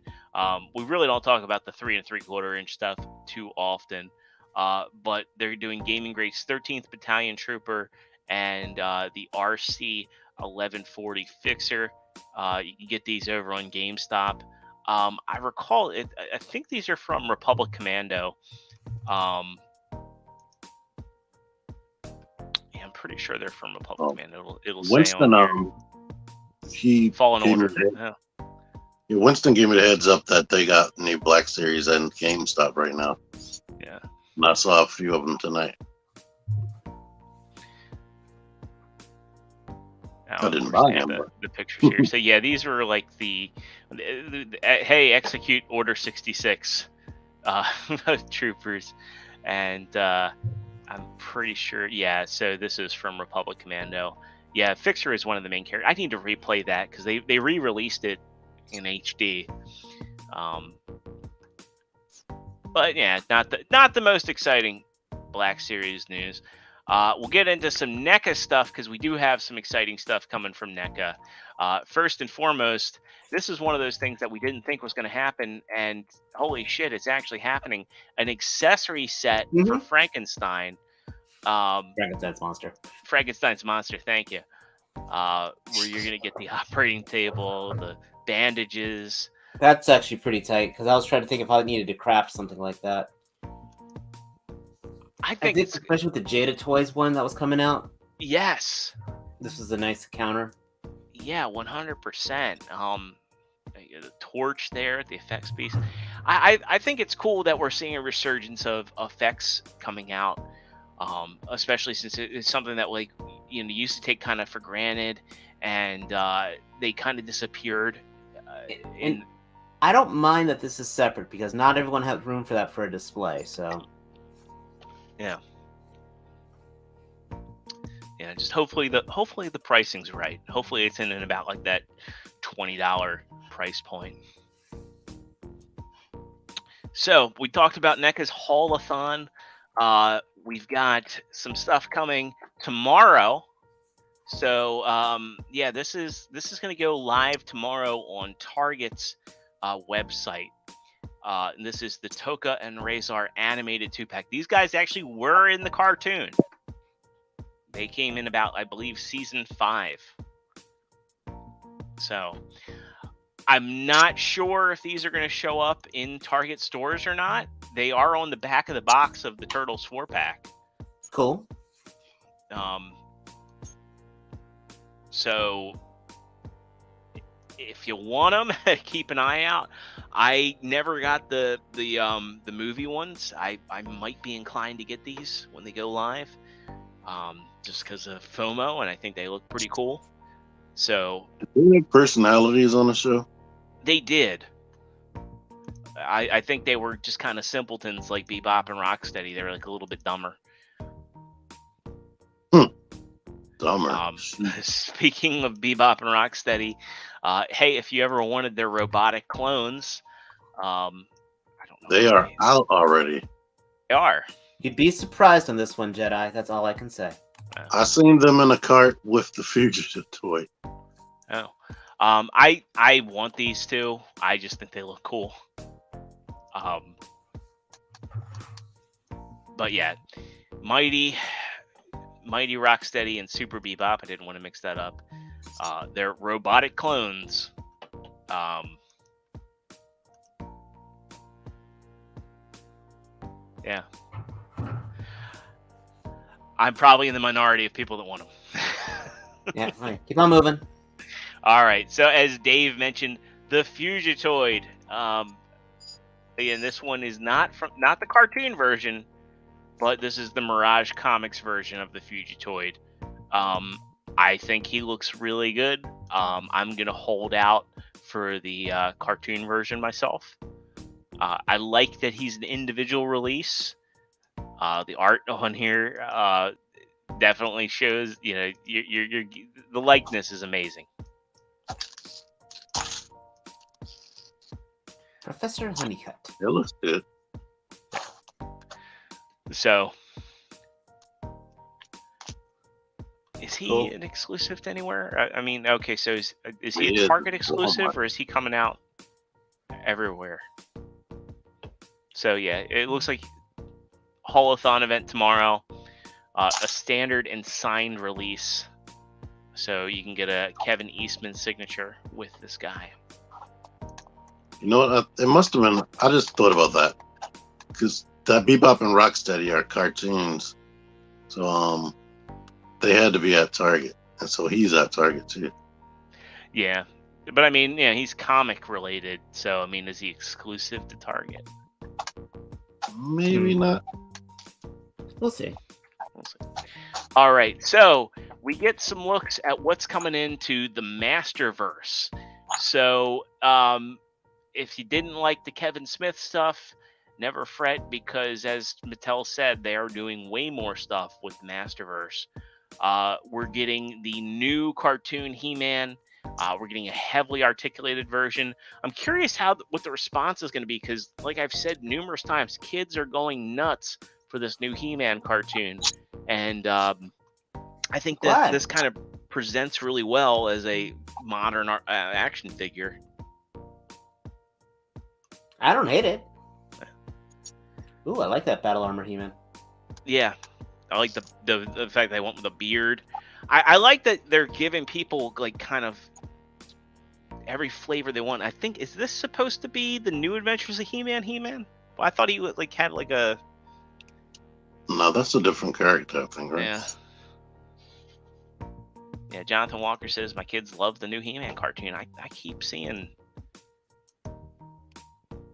Speaker 1: We really don't talk about the 3 3/4 inch stuff too often, but they're doing Gaming Grade's 13th Battalion Trooper and the RC 1140 Fixer. You can get these over on GameStop. I recall it. I think these are from Republic Commando. I'm pretty sure they're from Republic Commando. It'll
Speaker 4: Winston,
Speaker 1: say on here.
Speaker 4: he
Speaker 1: Fallen Order. Yeah.
Speaker 4: Yeah, Winston gave me the heads up that they got new Black Series and GameStop right now.
Speaker 1: Yeah.
Speaker 4: And I saw a few of them tonight.
Speaker 1: I
Speaker 4: didn't buy them,
Speaker 1: the pictures here. So yeah, these are like the hey, execute Order 66 troopers, and I'm pretty sure. Yeah, so this is from Republic Commando. Yeah, Fixer is one of the main characters. I need to replay that because they re-released it in HD. But yeah, not the most exciting Black Series news. We'll get into some NECA stuff because we do have some exciting stuff coming from NECA. First and foremost, this is one of those things that we didn't think was going to happen, and holy shit, it's actually happening. An accessory set for Frankenstein. Frankenstein's monster, thank you. Where you're going to get the operating table, the bandages.
Speaker 2: That's actually pretty tight because I was trying to think if I needed to craft something like that.
Speaker 1: I think
Speaker 2: especially with the Jada Toys one that was coming out.
Speaker 1: Yes.
Speaker 2: This was a nice counter.
Speaker 1: Yeah, 100%. The torch there, the effects piece. I think it's cool that we're seeing a resurgence of effects coming out, especially since it's something that used to take kind of for granted, and they kind of disappeared.
Speaker 2: And I don't mind that this is separate because not everyone has room for that for a display. So.
Speaker 1: Yeah. Yeah, just hopefully the pricing's right. Hopefully it's in and about like that $20 price point. So we talked about NECA's Haul-a-thon. We've got some stuff coming tomorrow. So yeah, this is going to go live tomorrow on Target's website. And this is the Toka and Razor animated 2-pack. These guys actually were in the cartoon. They came in about, I believe, season 5. So I'm not sure if these are going to show up in Target stores or not. They are on the back of the box of the Turtles 4-pack.
Speaker 2: Cool.
Speaker 1: So if you want them, keep an eye out. I never got the movie ones. I might be inclined to get these when they go live, just because of FOMO, and I think they look pretty cool. So
Speaker 4: did they have personalities on the show?
Speaker 1: They did. I think they were just kind of simpletons like Bebop and Rocksteady. They were like a little bit dumber.
Speaker 4: Dumber.
Speaker 1: Speaking of Bebop and Rocksteady, hey, if you ever wanted their robotic clones, I don't know.
Speaker 4: They are out already.
Speaker 1: They are.
Speaker 2: You'd be surprised on this one, Jedi. That's all I can say.
Speaker 4: I seen them in a cart with the Fugitoid.
Speaker 1: Oh. I want these too. I just think they look cool. But yeah, Mighty Rocksteady and Super Bebop. I didn't want to mix that up. They're robotic clones. Yeah. I'm probably in the minority of people that want them.
Speaker 2: Yeah, right. Keep on moving.
Speaker 1: All right. So as Dave mentioned, the Fugitoid. And this one is not the cartoon version, but this is the Mirage Comics version of the Fugitoid. I think he looks really good. I'm gonna hold out for the cartoon version myself. I like that he's an individual release. The art on here definitely shows, you're the likeness is amazing.
Speaker 2: Professor Honeycutt.
Speaker 4: It looks good.
Speaker 1: So, is he
Speaker 2: Cool.
Speaker 1: an exclusive to anywhere? I mean, okay, so is he a Target exclusive, or is he coming out everywhere? So yeah, it looks like Haul-a-thon event tomorrow. A standard and signed release, so you can get a Kevin Eastman signature with this guy.
Speaker 4: You know what? It must have been. I just thought about that because that Bebop and Rocksteady are cartoons, so they had to be at Target, and so he's at Target too.
Speaker 1: Yeah, But I mean, yeah, he's comic related, so I mean, is he exclusive to Target?
Speaker 4: Maybe not.
Speaker 2: We'll see.
Speaker 1: We'll see. All right, so we get some looks at what's coming into the Masterverse. So, if you didn't like the Kevin Smith stuff, never fret, because as Mattel said, they are doing way more stuff with Masterverse. We're getting the new cartoon He-Man. We're getting a heavily articulated version. I'm curious what the response is going to be, because like I've said numerous times, kids are going nuts for this new He-Man cartoon. And I think that this kind of presents really well as a modern action figure.
Speaker 2: I don't hate it. Ooh, I like that battle armor He-Man.
Speaker 1: Yeah, I like the fact they went with a beard. I like that they're giving people like kind of every flavor they want. I think, is this supposed to be the New Adventures of He-Man? Well, I thought he like had like a.
Speaker 4: No, that's a different character, I think, right?
Speaker 1: Yeah. Yeah, Jonathan Walker says my kids love the new He-Man cartoon. I keep seeing.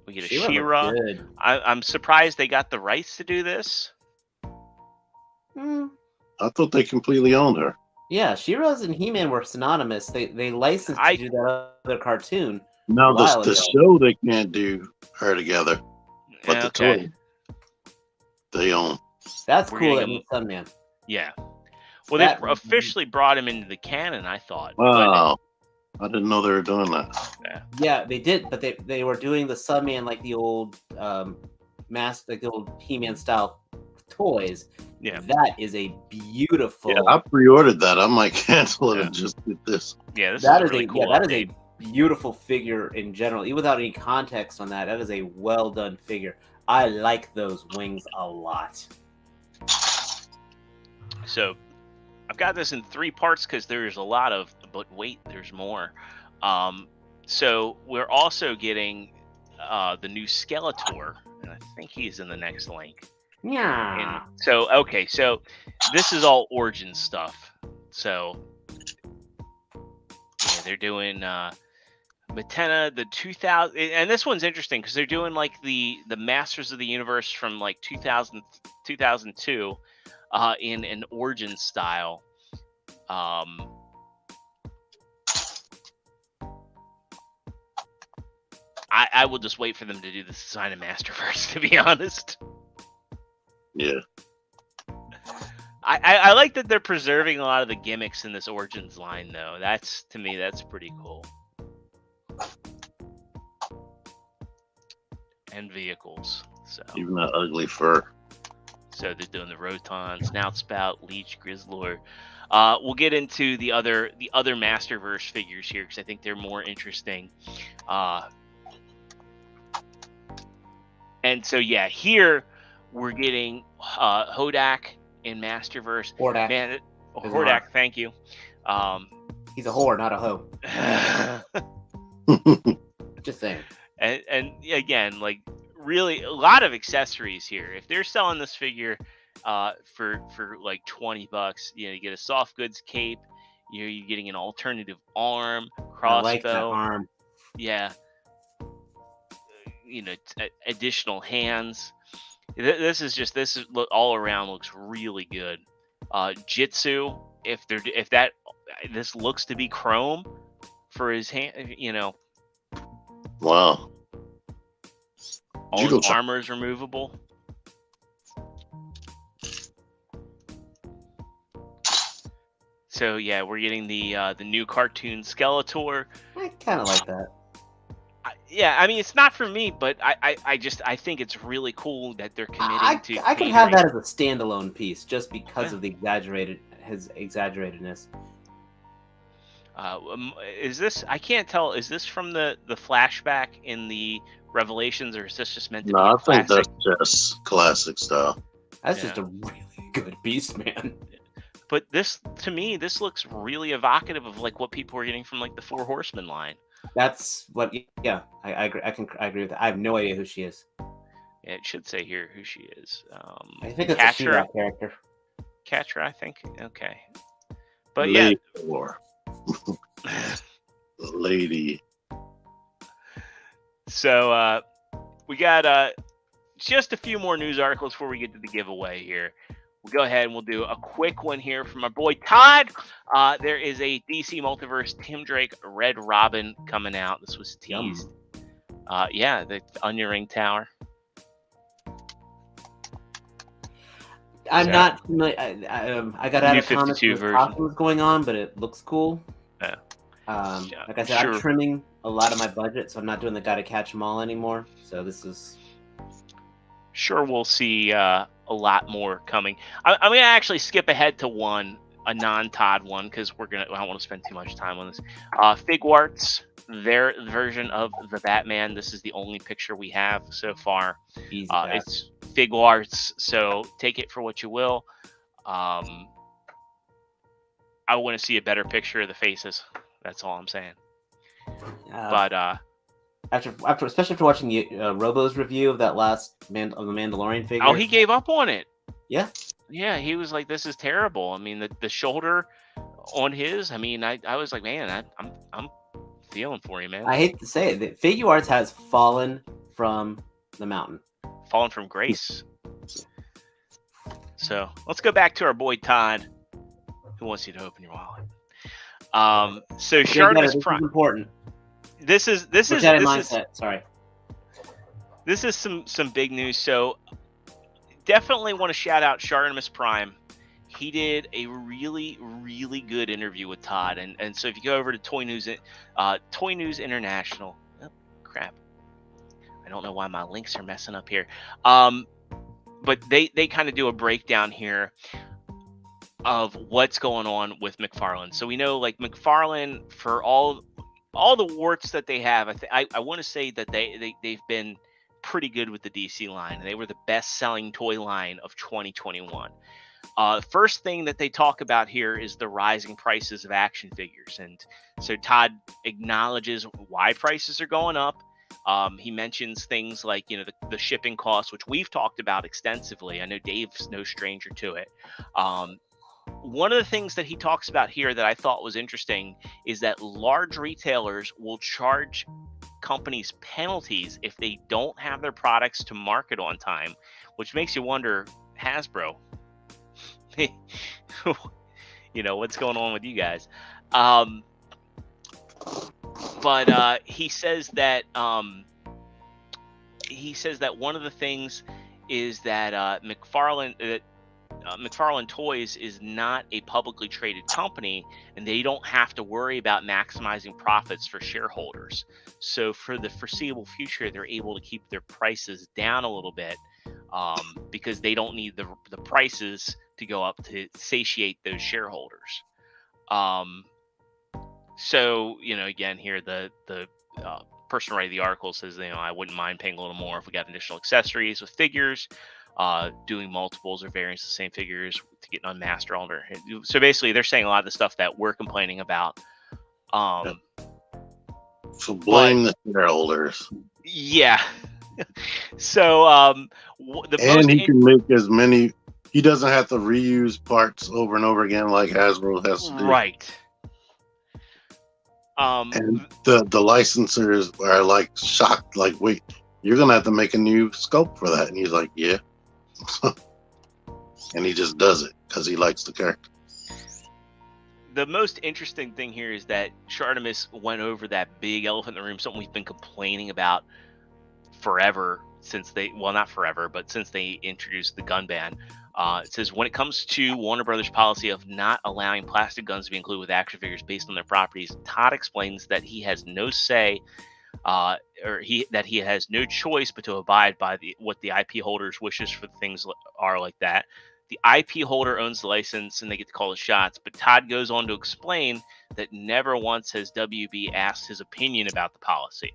Speaker 1: We get a She-Ra. I'm surprised they got the rights to do this.
Speaker 4: I thought they completely owned her.
Speaker 2: Yeah, She-Ra's and He-Man were synonymous. They licensed to do that other cartoon.
Speaker 4: No, the show they can't do her together, but the toy they own.
Speaker 2: That's cool. That new Sunman.
Speaker 1: Yeah. Well, they officially brought him into the canon, I thought.
Speaker 4: Wow. I didn't know they were doing that.
Speaker 2: Yeah, they did, but they were doing the Sunman like the old like the old He-Man style toys.
Speaker 1: Yeah.
Speaker 2: That is a beautiful.
Speaker 4: Yeah, I pre-ordered that. I might cancel it and just get this.
Speaker 1: Yeah,
Speaker 2: that
Speaker 1: is really cool.
Speaker 2: Yeah, that is a beautiful figure in general. Even without any context on that, that is a well done figure. I like those wings a lot.
Speaker 1: So, I've got this in 3 parts because there's a lot of, but wait, there's more. So we're also getting the new Skeletor, and I think he's in the next link.
Speaker 2: Yeah.
Speaker 1: And so this is all origin stuff. So yeah, they're doing Matena, the 2000, and this one's interesting because they're doing like the Masters of the Universe from like 2002 in an origin style. I will just wait for them to do the design of Masterverse, to be honest.
Speaker 4: Yeah.
Speaker 1: I like that they're preserving a lot of the gimmicks in this Origins line, though. To me, that's pretty cool. And vehicles. So
Speaker 4: even that ugly fur.
Speaker 1: So they're doing the Roton, Snout Spout, Leech, Grizzlord. We'll get into the other Masterverse figures here because I think they're more interesting. And so yeah, here we're getting Hodak in Masterverse.
Speaker 2: Hordak.
Speaker 1: Man, Hordak, thank you.
Speaker 2: He's a whore, not a hoe. Just saying.
Speaker 1: And again, like really a lot of accessories here. If they're selling this figure for like $20, you get a soft goods cape. You're getting an alternative arm, crossbow.
Speaker 2: I like that arm.
Speaker 1: Yeah. Additional hands. This is all around looks really good. Jitsu, this looks to be chrome for his hand,
Speaker 4: Wow.
Speaker 1: All his armor is removable. So yeah, we're getting the new cartoon Skeletor.
Speaker 2: I kind of like that.
Speaker 1: Yeah, I mean it's not for me, but I think it's really cool that they're committing to.
Speaker 2: I can have that as a standalone piece just because of his exaggeratedness.
Speaker 1: Is this? I can't tell. Is this from the flashback in the Revelations, or is this just meant to be?
Speaker 4: No, I think
Speaker 1: classic?
Speaker 4: that's just classic style.
Speaker 2: That's just a really good piece, man.
Speaker 1: But this, to me, this looks really evocative of like what people were getting from like the Four Horsemen line.
Speaker 2: That's what. Yeah, I agree. I agree with that. I have no idea who she is.
Speaker 1: Yeah, it should say here who she is.
Speaker 2: I think it's a She-Ra character.
Speaker 1: Catra, I think. Okay, but yeah.
Speaker 4: lady.
Speaker 1: So we got just a few more news articles before we get to the giveaway here. We'll go ahead and we'll do a quick one here from our boy Todd. There is a DC Multiverse Tim Drake Red Robin coming out. This was teased. Yeah, the Onion Ring Tower.
Speaker 2: I'm not familiar. I got out
Speaker 1: New
Speaker 2: of comics
Speaker 1: 52
Speaker 2: when the
Speaker 1: version.
Speaker 2: costume was going on, but it looks cool.
Speaker 1: Yeah.
Speaker 2: Like I said,
Speaker 1: Sure.
Speaker 2: I'm trimming a lot of my budget, so I'm not doing the gotta catch them all anymore. So this is
Speaker 1: Sure, we'll see a lot more coming. I'm gonna actually skip ahead to a non-Todd one, because I don't want to spend too much time on this. Figuarts, their version of the Batman. This is the only picture we have so far.
Speaker 2: easy.
Speaker 1: It's Figuarts, so take it for what you will. I want to see a better picture of the faces. That's all I'm saying. But
Speaker 2: after especially after watching Robo's review of that last of the Mandalorian figure.
Speaker 1: oh, he gave up on it.
Speaker 2: Yeah.
Speaker 1: Yeah, he was like, "This is terrible." I mean, the shoulder on his. I mean, I was like, "Man, I'm feeling for you, man."
Speaker 2: I hate to say it, that Figuarts has fallen from the mountain.
Speaker 1: Fallen from grace. So let's go back to our boy Todd, who wants you to open your wallet. So Shardamus
Speaker 2: This
Speaker 1: Prime.
Speaker 2: is important.
Speaker 1: This is
Speaker 2: mindset. Sorry.
Speaker 1: This is some big news. So definitely want to shout out Shardamus Prime. He did a really, really good interview with Todd. And so if you go over to Toy News International, oh, crap. I don't know why my links are messing up here. But they kind of do a breakdown here of what's going on with McFarlane. So we know, like, McFarlane, for all the warts that they have, I want to say that they've been pretty good with the DC line. They were the best-selling toy line of 2021. First thing that they talk about here is the rising prices of action figures. And so Todd acknowledges why prices are going up. He mentions things like, the shipping costs, which we've talked about extensively. I know Dave's no stranger to it. One of the things that he talks about here that I thought was interesting is that large retailers will charge companies penalties if they don't have their products to market on time, which makes you wonder, Hasbro, what's going on with you guys? But he says that one of the things is that McFarlane Toys is not a publicly traded company, and they don't have to worry about maximizing profits for shareholders. So for the foreseeable future, they're able to keep their prices down a little bit because they don't need the prices to go up to satiate those shareholders. So, again, here the person writing the article says, I wouldn't mind paying a little more if we got additional accessories with figures, doing multiples or variants of the same figures to get an unmasked order. So basically, they're saying a lot of the stuff that we're complaining about.
Speaker 4: So blame the shareholders.
Speaker 1: Yeah. So
Speaker 4: he can make as many. He doesn't have to reuse parts over and over again like Hasbro has to do.
Speaker 1: Right.
Speaker 4: And the licensors are like shocked, like, wait, you're gonna have to make a new scope for that. And he's like, yeah. And he just does it because he likes the character.
Speaker 1: The most interesting thing here is that Shardamus went over that big elephant in the room, something we've been complaining about forever since not forever, but since they introduced the gun ban. It says, when it comes to Warner Brothers' policy of not allowing plastic guns to be included with action figures based on their properties, Todd explains that he has no say, that he has no choice but to abide by what the IP holder's wishes for things are like that. The IP holder owns the license and they get to call the shots, but Todd goes on to explain that never once has WB asked his opinion about the policy.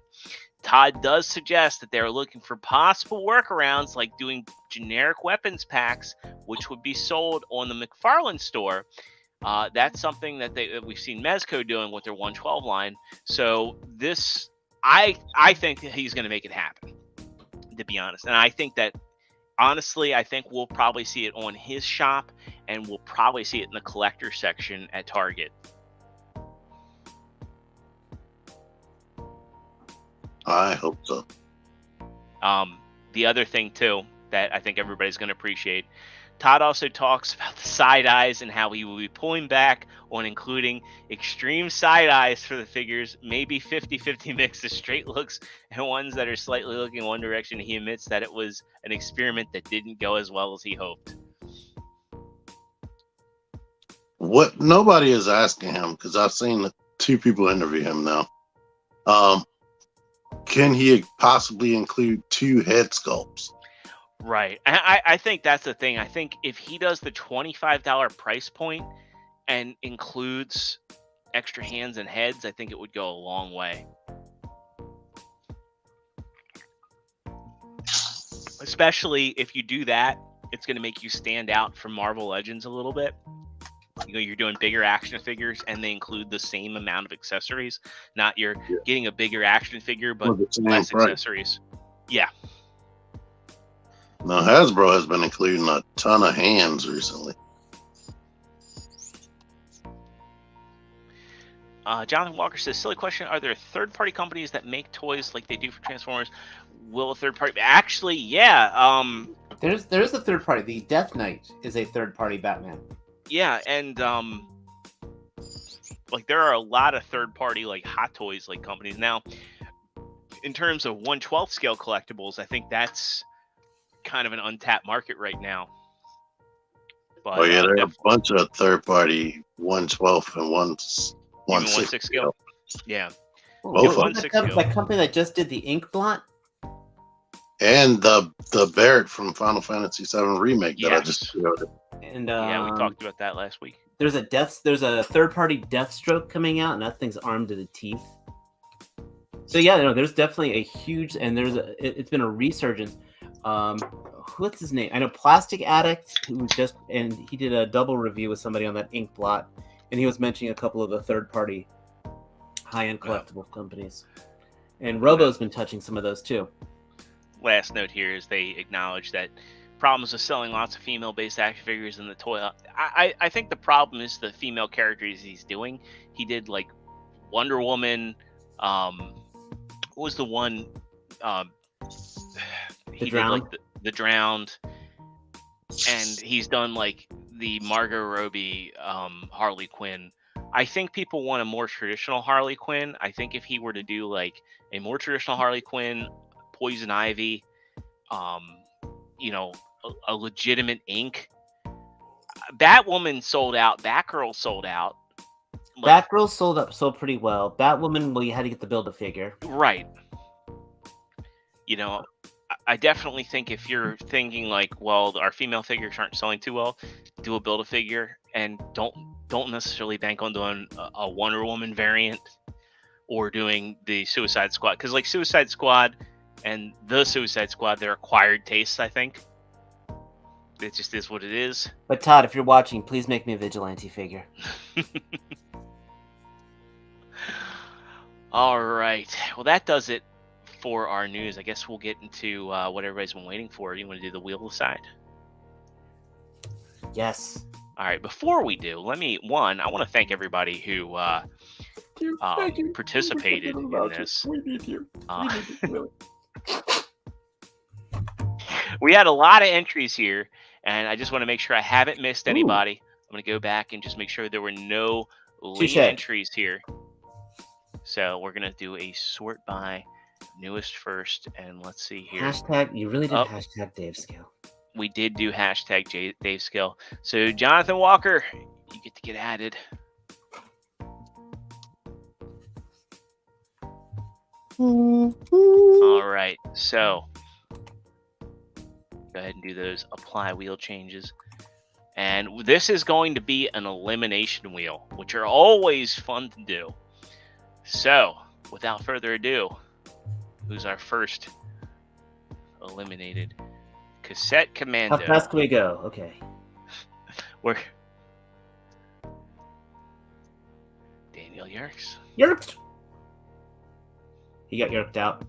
Speaker 1: Todd does suggest that they're looking for possible workarounds, like doing generic weapons packs, which would be sold on the McFarlane store. That's something that we've seen Mezco doing with their 112 line. So this, I think that he's going to make it happen, to be honest. And I think that, honestly, I think we'll probably see it on his shop, and we'll probably see it in the collector section at Target.
Speaker 4: I hope so.
Speaker 1: The other thing too that I think everybody's going to appreciate, Todd also talks about the side eyes and how he will be pulling back on including extreme side eyes for the figures, maybe 50-50 mix of straight looks and ones that are slightly looking one direction. He admits that it was an experiment that didn't go as well as he hoped.
Speaker 4: What nobody is asking him, because I've seen 2 people interview him now. Can he possibly include 2 head sculpts?
Speaker 1: Right. I think that's the thing. I think if he does the $25 price point and includes extra hands and heads, I think it would go a long way. Especially if you do that, it's going to make you stand out from Marvel Legends a little bit. You know, you're doing bigger action figures and they include the same amount of accessories. Not you're getting a bigger action figure, but less accessories. Yeah.
Speaker 4: Now, Hasbro has been including a ton of hands recently.
Speaker 1: Jonathan Walker says, silly question. Are there third-party companies that make toys like they do for Transformers? Will a third party... Actually, yeah.
Speaker 2: There's a third party. The Death Knight is a third-party Batman.
Speaker 1: Yeah, and like there are a lot of third-party like Hot Toys like companies now. In terms of 1/12 scale collectibles, I think that's kind of an untapped market right now. But,
Speaker 4: yeah, there are a bunch of third-party 1/12 and 1/6
Speaker 1: scale. Yeah,
Speaker 4: both of
Speaker 2: them. That company that just did the ink blot,
Speaker 4: and the Barrett from Final Fantasy VII Remake that I just showed.
Speaker 2: And
Speaker 1: yeah, we talked about that last week.
Speaker 2: There's a third-party Deathstroke coming out, and that thing's armed to the teeth. So yeah, there's definitely a huge, and it's been a resurgence. What's his name? I know Plastic Addict, who he did a double review with somebody on that ink blot, and he was mentioning a couple of the third-party high-end collectible companies. And Robo's been touching some of those too.
Speaker 1: Last note here is they acknowledge that problems with selling lots of female-based action figures in the toy. I think the problem is the female characters he's doing. He did like Wonder Woman. What was the one? He did like the Drowned, and he's done like the Margot Robbie Harley Quinn. I think people want a more traditional Harley Quinn. I think if he were to do like a more traditional Harley Quinn, Poison Ivy, a legitimate ink. Batwoman sold out. Batgirl sold out.
Speaker 2: Batgirl sold pretty well. Batwoman, well, you had to get the Build-A-Figure.
Speaker 1: Right. I definitely think if you're thinking like, well, our female figures aren't selling too well, do a Build-A-Figure and don't necessarily bank on doing a Wonder Woman variant or doing the Suicide Squad, because like Suicide Squad and the Suicide Squad, they're acquired tastes, I think. It just is what it is.
Speaker 2: But Todd, if you're watching, please make me a Vigilante figure.
Speaker 1: All right. Well, that does it for our news. I guess we'll get into what everybody's been waiting for. You want to do the wheel aside?
Speaker 2: Yes.
Speaker 1: All right. Before we do, I want to thank everybody who participated in this.
Speaker 5: We need you.
Speaker 1: We had a lot of entries here, and I just want to make sure I haven't missed anybody. I'm going to go back and just make sure there were no late entries here. So we're going to do a sort by newest first, and let's see here.
Speaker 2: You really did hashtag Dave Scale.
Speaker 1: We did do hashtag Dave Scale. So Jonathan Walker, you get to get added. All right, so go ahead and do those apply wheel changes. And this is going to be an elimination wheel, which are always fun to do. So, without further ado, who's our first eliminated? Cassette Commando.
Speaker 2: How fast can we go? Okay.
Speaker 1: We're Daniel Yerkes.
Speaker 2: Yerkes! He got yerked out.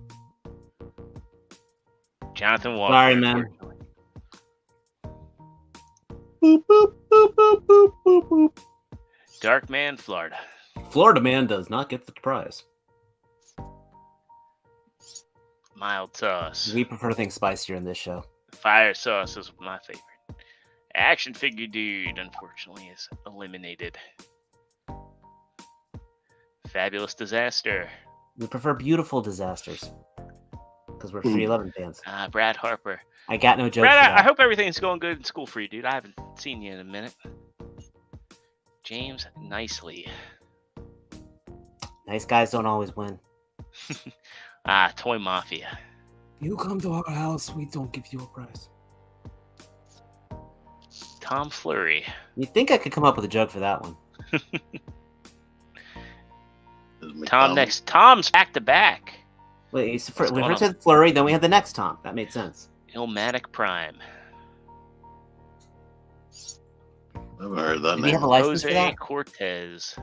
Speaker 1: Jonathan Walker.
Speaker 2: Sorry, man.
Speaker 4: Boop, boop, boop, boop, boop, boop, boop.
Speaker 1: Dark Man, Florida.
Speaker 2: Florida Man does not get the prize.
Speaker 1: Mild sauce.
Speaker 2: We prefer things spicier in this show.
Speaker 1: Fire sauce is my favorite. Action figure dude, unfortunately, is eliminated. Fabulous disaster.
Speaker 2: We prefer beautiful disasters. Because we're 311 fans.
Speaker 1: Brad Harper.
Speaker 2: I got no joke.
Speaker 1: Brad, I hope everything's going good in school for you, dude. I haven't seen you in a minute. James Nicely.
Speaker 2: Nice guys don't always win.
Speaker 1: Toy Mafia.
Speaker 5: You come to our house, we don't give you a prize.
Speaker 1: Tom Fleury.
Speaker 2: You'd think I could come up with a joke for that one.
Speaker 1: Tom next. Tom's back to back.
Speaker 2: Wait, we first had Flurry, then we had the next Tom. That made sense.
Speaker 1: Illmatic Prime.
Speaker 4: I haven't heard that
Speaker 2: Do we
Speaker 4: name.
Speaker 2: have a license for
Speaker 1: Jose
Speaker 2: that?
Speaker 1: Cortez.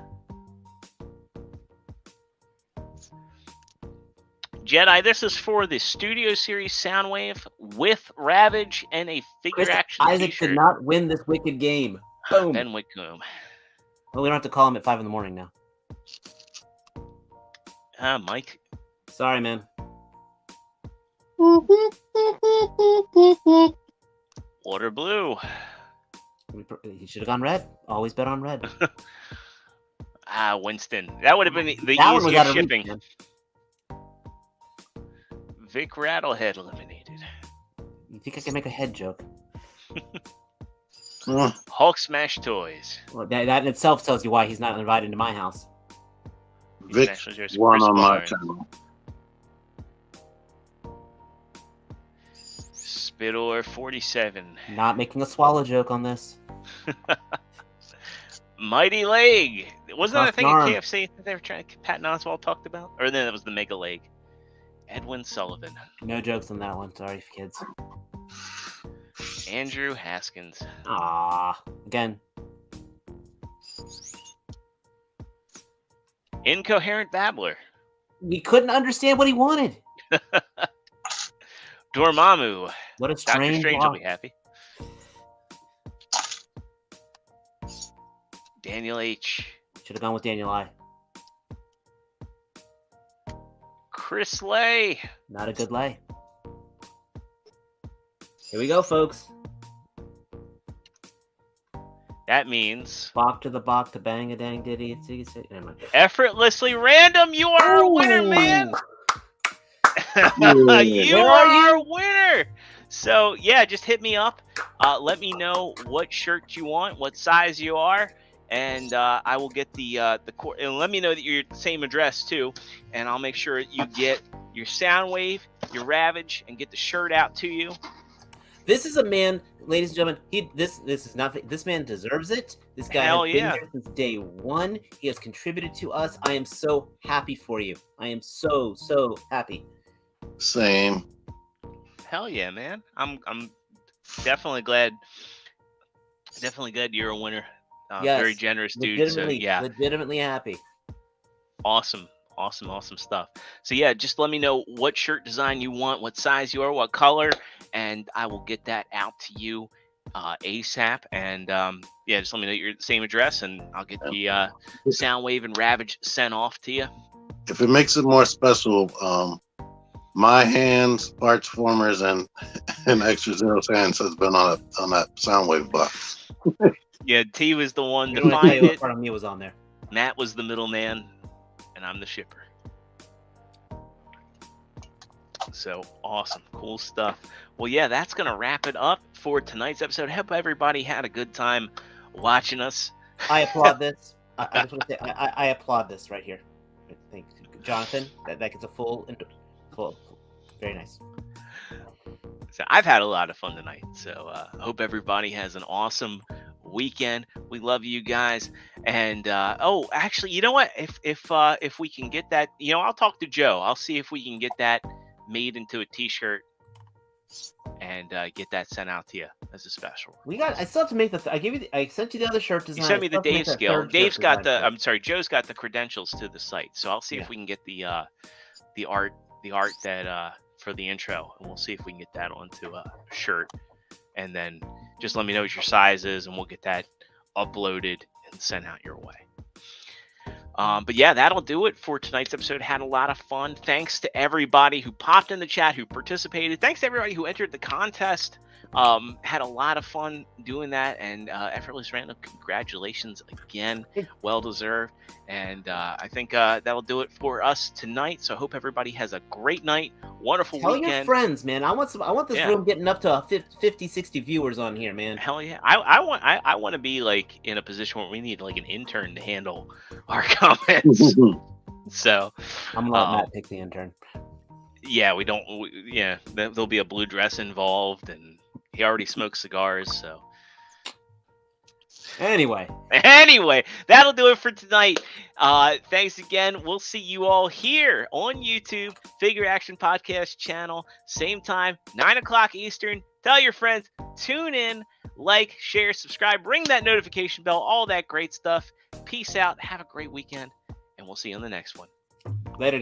Speaker 1: Jedi, this is for the Studio Series Soundwave with Ravage and a figure action
Speaker 2: Isaac
Speaker 1: t-shirt.
Speaker 2: did not win this wicked game. Boom.
Speaker 1: Ben Wickham.
Speaker 2: Well, we don't have to call him at 5 in the morning now.
Speaker 1: Mike.
Speaker 2: Sorry, man.
Speaker 1: Water Blue.
Speaker 2: He should have gone red. Always bet on red.
Speaker 1: Winston. That would have been the
Speaker 2: That one was
Speaker 1: easier
Speaker 2: out of reach,
Speaker 1: shipping.
Speaker 2: man.
Speaker 1: Vic Rattlehead eliminated.
Speaker 2: You think I can make a head joke?
Speaker 1: Hulk Smash Toys.
Speaker 2: Well, that in itself tells you why he's not invited to my house.
Speaker 4: Vic
Speaker 1: National Jersey
Speaker 4: won
Speaker 1: Chris
Speaker 4: on my
Speaker 1: Barnes.
Speaker 4: channel.
Speaker 1: Spittor 47.
Speaker 2: Not making a swallow joke on this.
Speaker 1: Mighty Leg. Wasn't that a
Speaker 2: Tough
Speaker 1: thing at
Speaker 2: arm.
Speaker 1: KFC that they were trying? Patton Oswalt talked about, or then it was the Mega Leg. Edwin Sullivan.
Speaker 2: No jokes on that one. Sorry, kids.
Speaker 1: Andrew Haskins.
Speaker 2: Ah, again.
Speaker 1: Incoherent Babbler.
Speaker 2: We couldn't understand what he wanted.
Speaker 1: Dormammu.
Speaker 2: What a
Speaker 1: Dr.
Speaker 2: strange
Speaker 1: Strange
Speaker 2: law.
Speaker 1: will be happy. Daniel H.
Speaker 2: Should have gone with Daniel I.
Speaker 1: Chris Lay.
Speaker 2: Not a good lay. Here we go, folks.
Speaker 1: That means
Speaker 2: Bop to the bop to bang a dang diddy. Never mind.
Speaker 1: effortlessly random. You are a winner, man. You
Speaker 2: Where
Speaker 1: are
Speaker 2: are
Speaker 1: a winner. So yeah, just hit me up. Let me know what shirt you want, what size you are, and I will get and let me know that you're at the same address too, and I'll make sure you get your Soundwave, your Ravage, and get the shirt out to you.
Speaker 2: This is a man, ladies and gentlemen. This is not. This man deserves it. This guy
Speaker 1: Hell
Speaker 2: has been
Speaker 1: yeah.
Speaker 2: here since day one. He has contributed to us. I am so happy for you. I am so happy.
Speaker 4: Same.
Speaker 1: Hell yeah, man! I'm definitely glad. Definitely glad you're a winner.
Speaker 2: Yes,
Speaker 1: Very generous dude. So yeah,
Speaker 2: legitimately happy.
Speaker 1: awesome stuff. So yeah, just let me know what shirt design you want, what size you are, what color, and I will get that out to you ASAP. And yeah, just let me know your same address, and I'll get the Soundwave and Ravage sent off to you.
Speaker 4: If it makes it more special, my hands, Partsformers, and ExtraZero's hands has been on that Soundwave box.
Speaker 1: Yeah, T was the one
Speaker 2: I
Speaker 1: to
Speaker 2: don't want to tell you
Speaker 1: find
Speaker 2: what
Speaker 1: it.
Speaker 2: part of me was on there.
Speaker 1: Matt was the middleman, and I'm the shipper. So awesome, cool stuff. Well, yeah, that's gonna wrap it up for tonight's episode. Hope everybody had a good time watching us.
Speaker 2: I applaud this. I just want to say I applaud this right here. Thank you, Jonathan. That gets a full. Very nice.
Speaker 1: So I've had a lot of fun tonight. So hope everybody has an awesome weekend. We love you guys. And oh, actually, you know what? If we can get that, I'll talk to Joe. I'll see if we can get that made into a T-shirt and get that sent out to you as a special.
Speaker 2: I still have to make the. I sent you the other shirt design.
Speaker 1: You sent me the Dave scale. Dave's got the.
Speaker 2: I'm
Speaker 1: Joe's got the credentials to the site. So I'll see if we can get the art that for the intro, and we'll see if we can get that onto a shirt. And then just let me know what your size is, and we'll get that uploaded and sent out your way. But yeah, that'll do it for tonight's episode. Had a lot of fun. Thanks to everybody who popped in the chat, who participated. Thanks to everybody who entered the contest. Had a lot of fun doing that. And Effortless Random, congratulations again. Well deserved. And I think that'll do it for us tonight. So I hope everybody has a great night. Wonderful
Speaker 2: Tell
Speaker 1: weekend.
Speaker 2: your friends, man. I want this room getting up to 50, 60 viewers on here, man.
Speaker 1: Hell yeah. I want to be like in a position where we need like an intern to handle our comments. So
Speaker 2: I'm gonna let Matt pick the intern.
Speaker 1: Yeah, there'll be a blue dress involved, and he already smokes cigars, so
Speaker 2: Anyway,
Speaker 1: that'll do it for tonight. Thanks again. We'll see you all here on YouTube, Figure Action Podcast channel, same time, 9 o'clock Eastern. Tell your friends, tune in, like, share, subscribe, ring that notification bell, all that great stuff. Peace out. Have a great weekend, and we'll see you on the next one.
Speaker 2: Later, guys.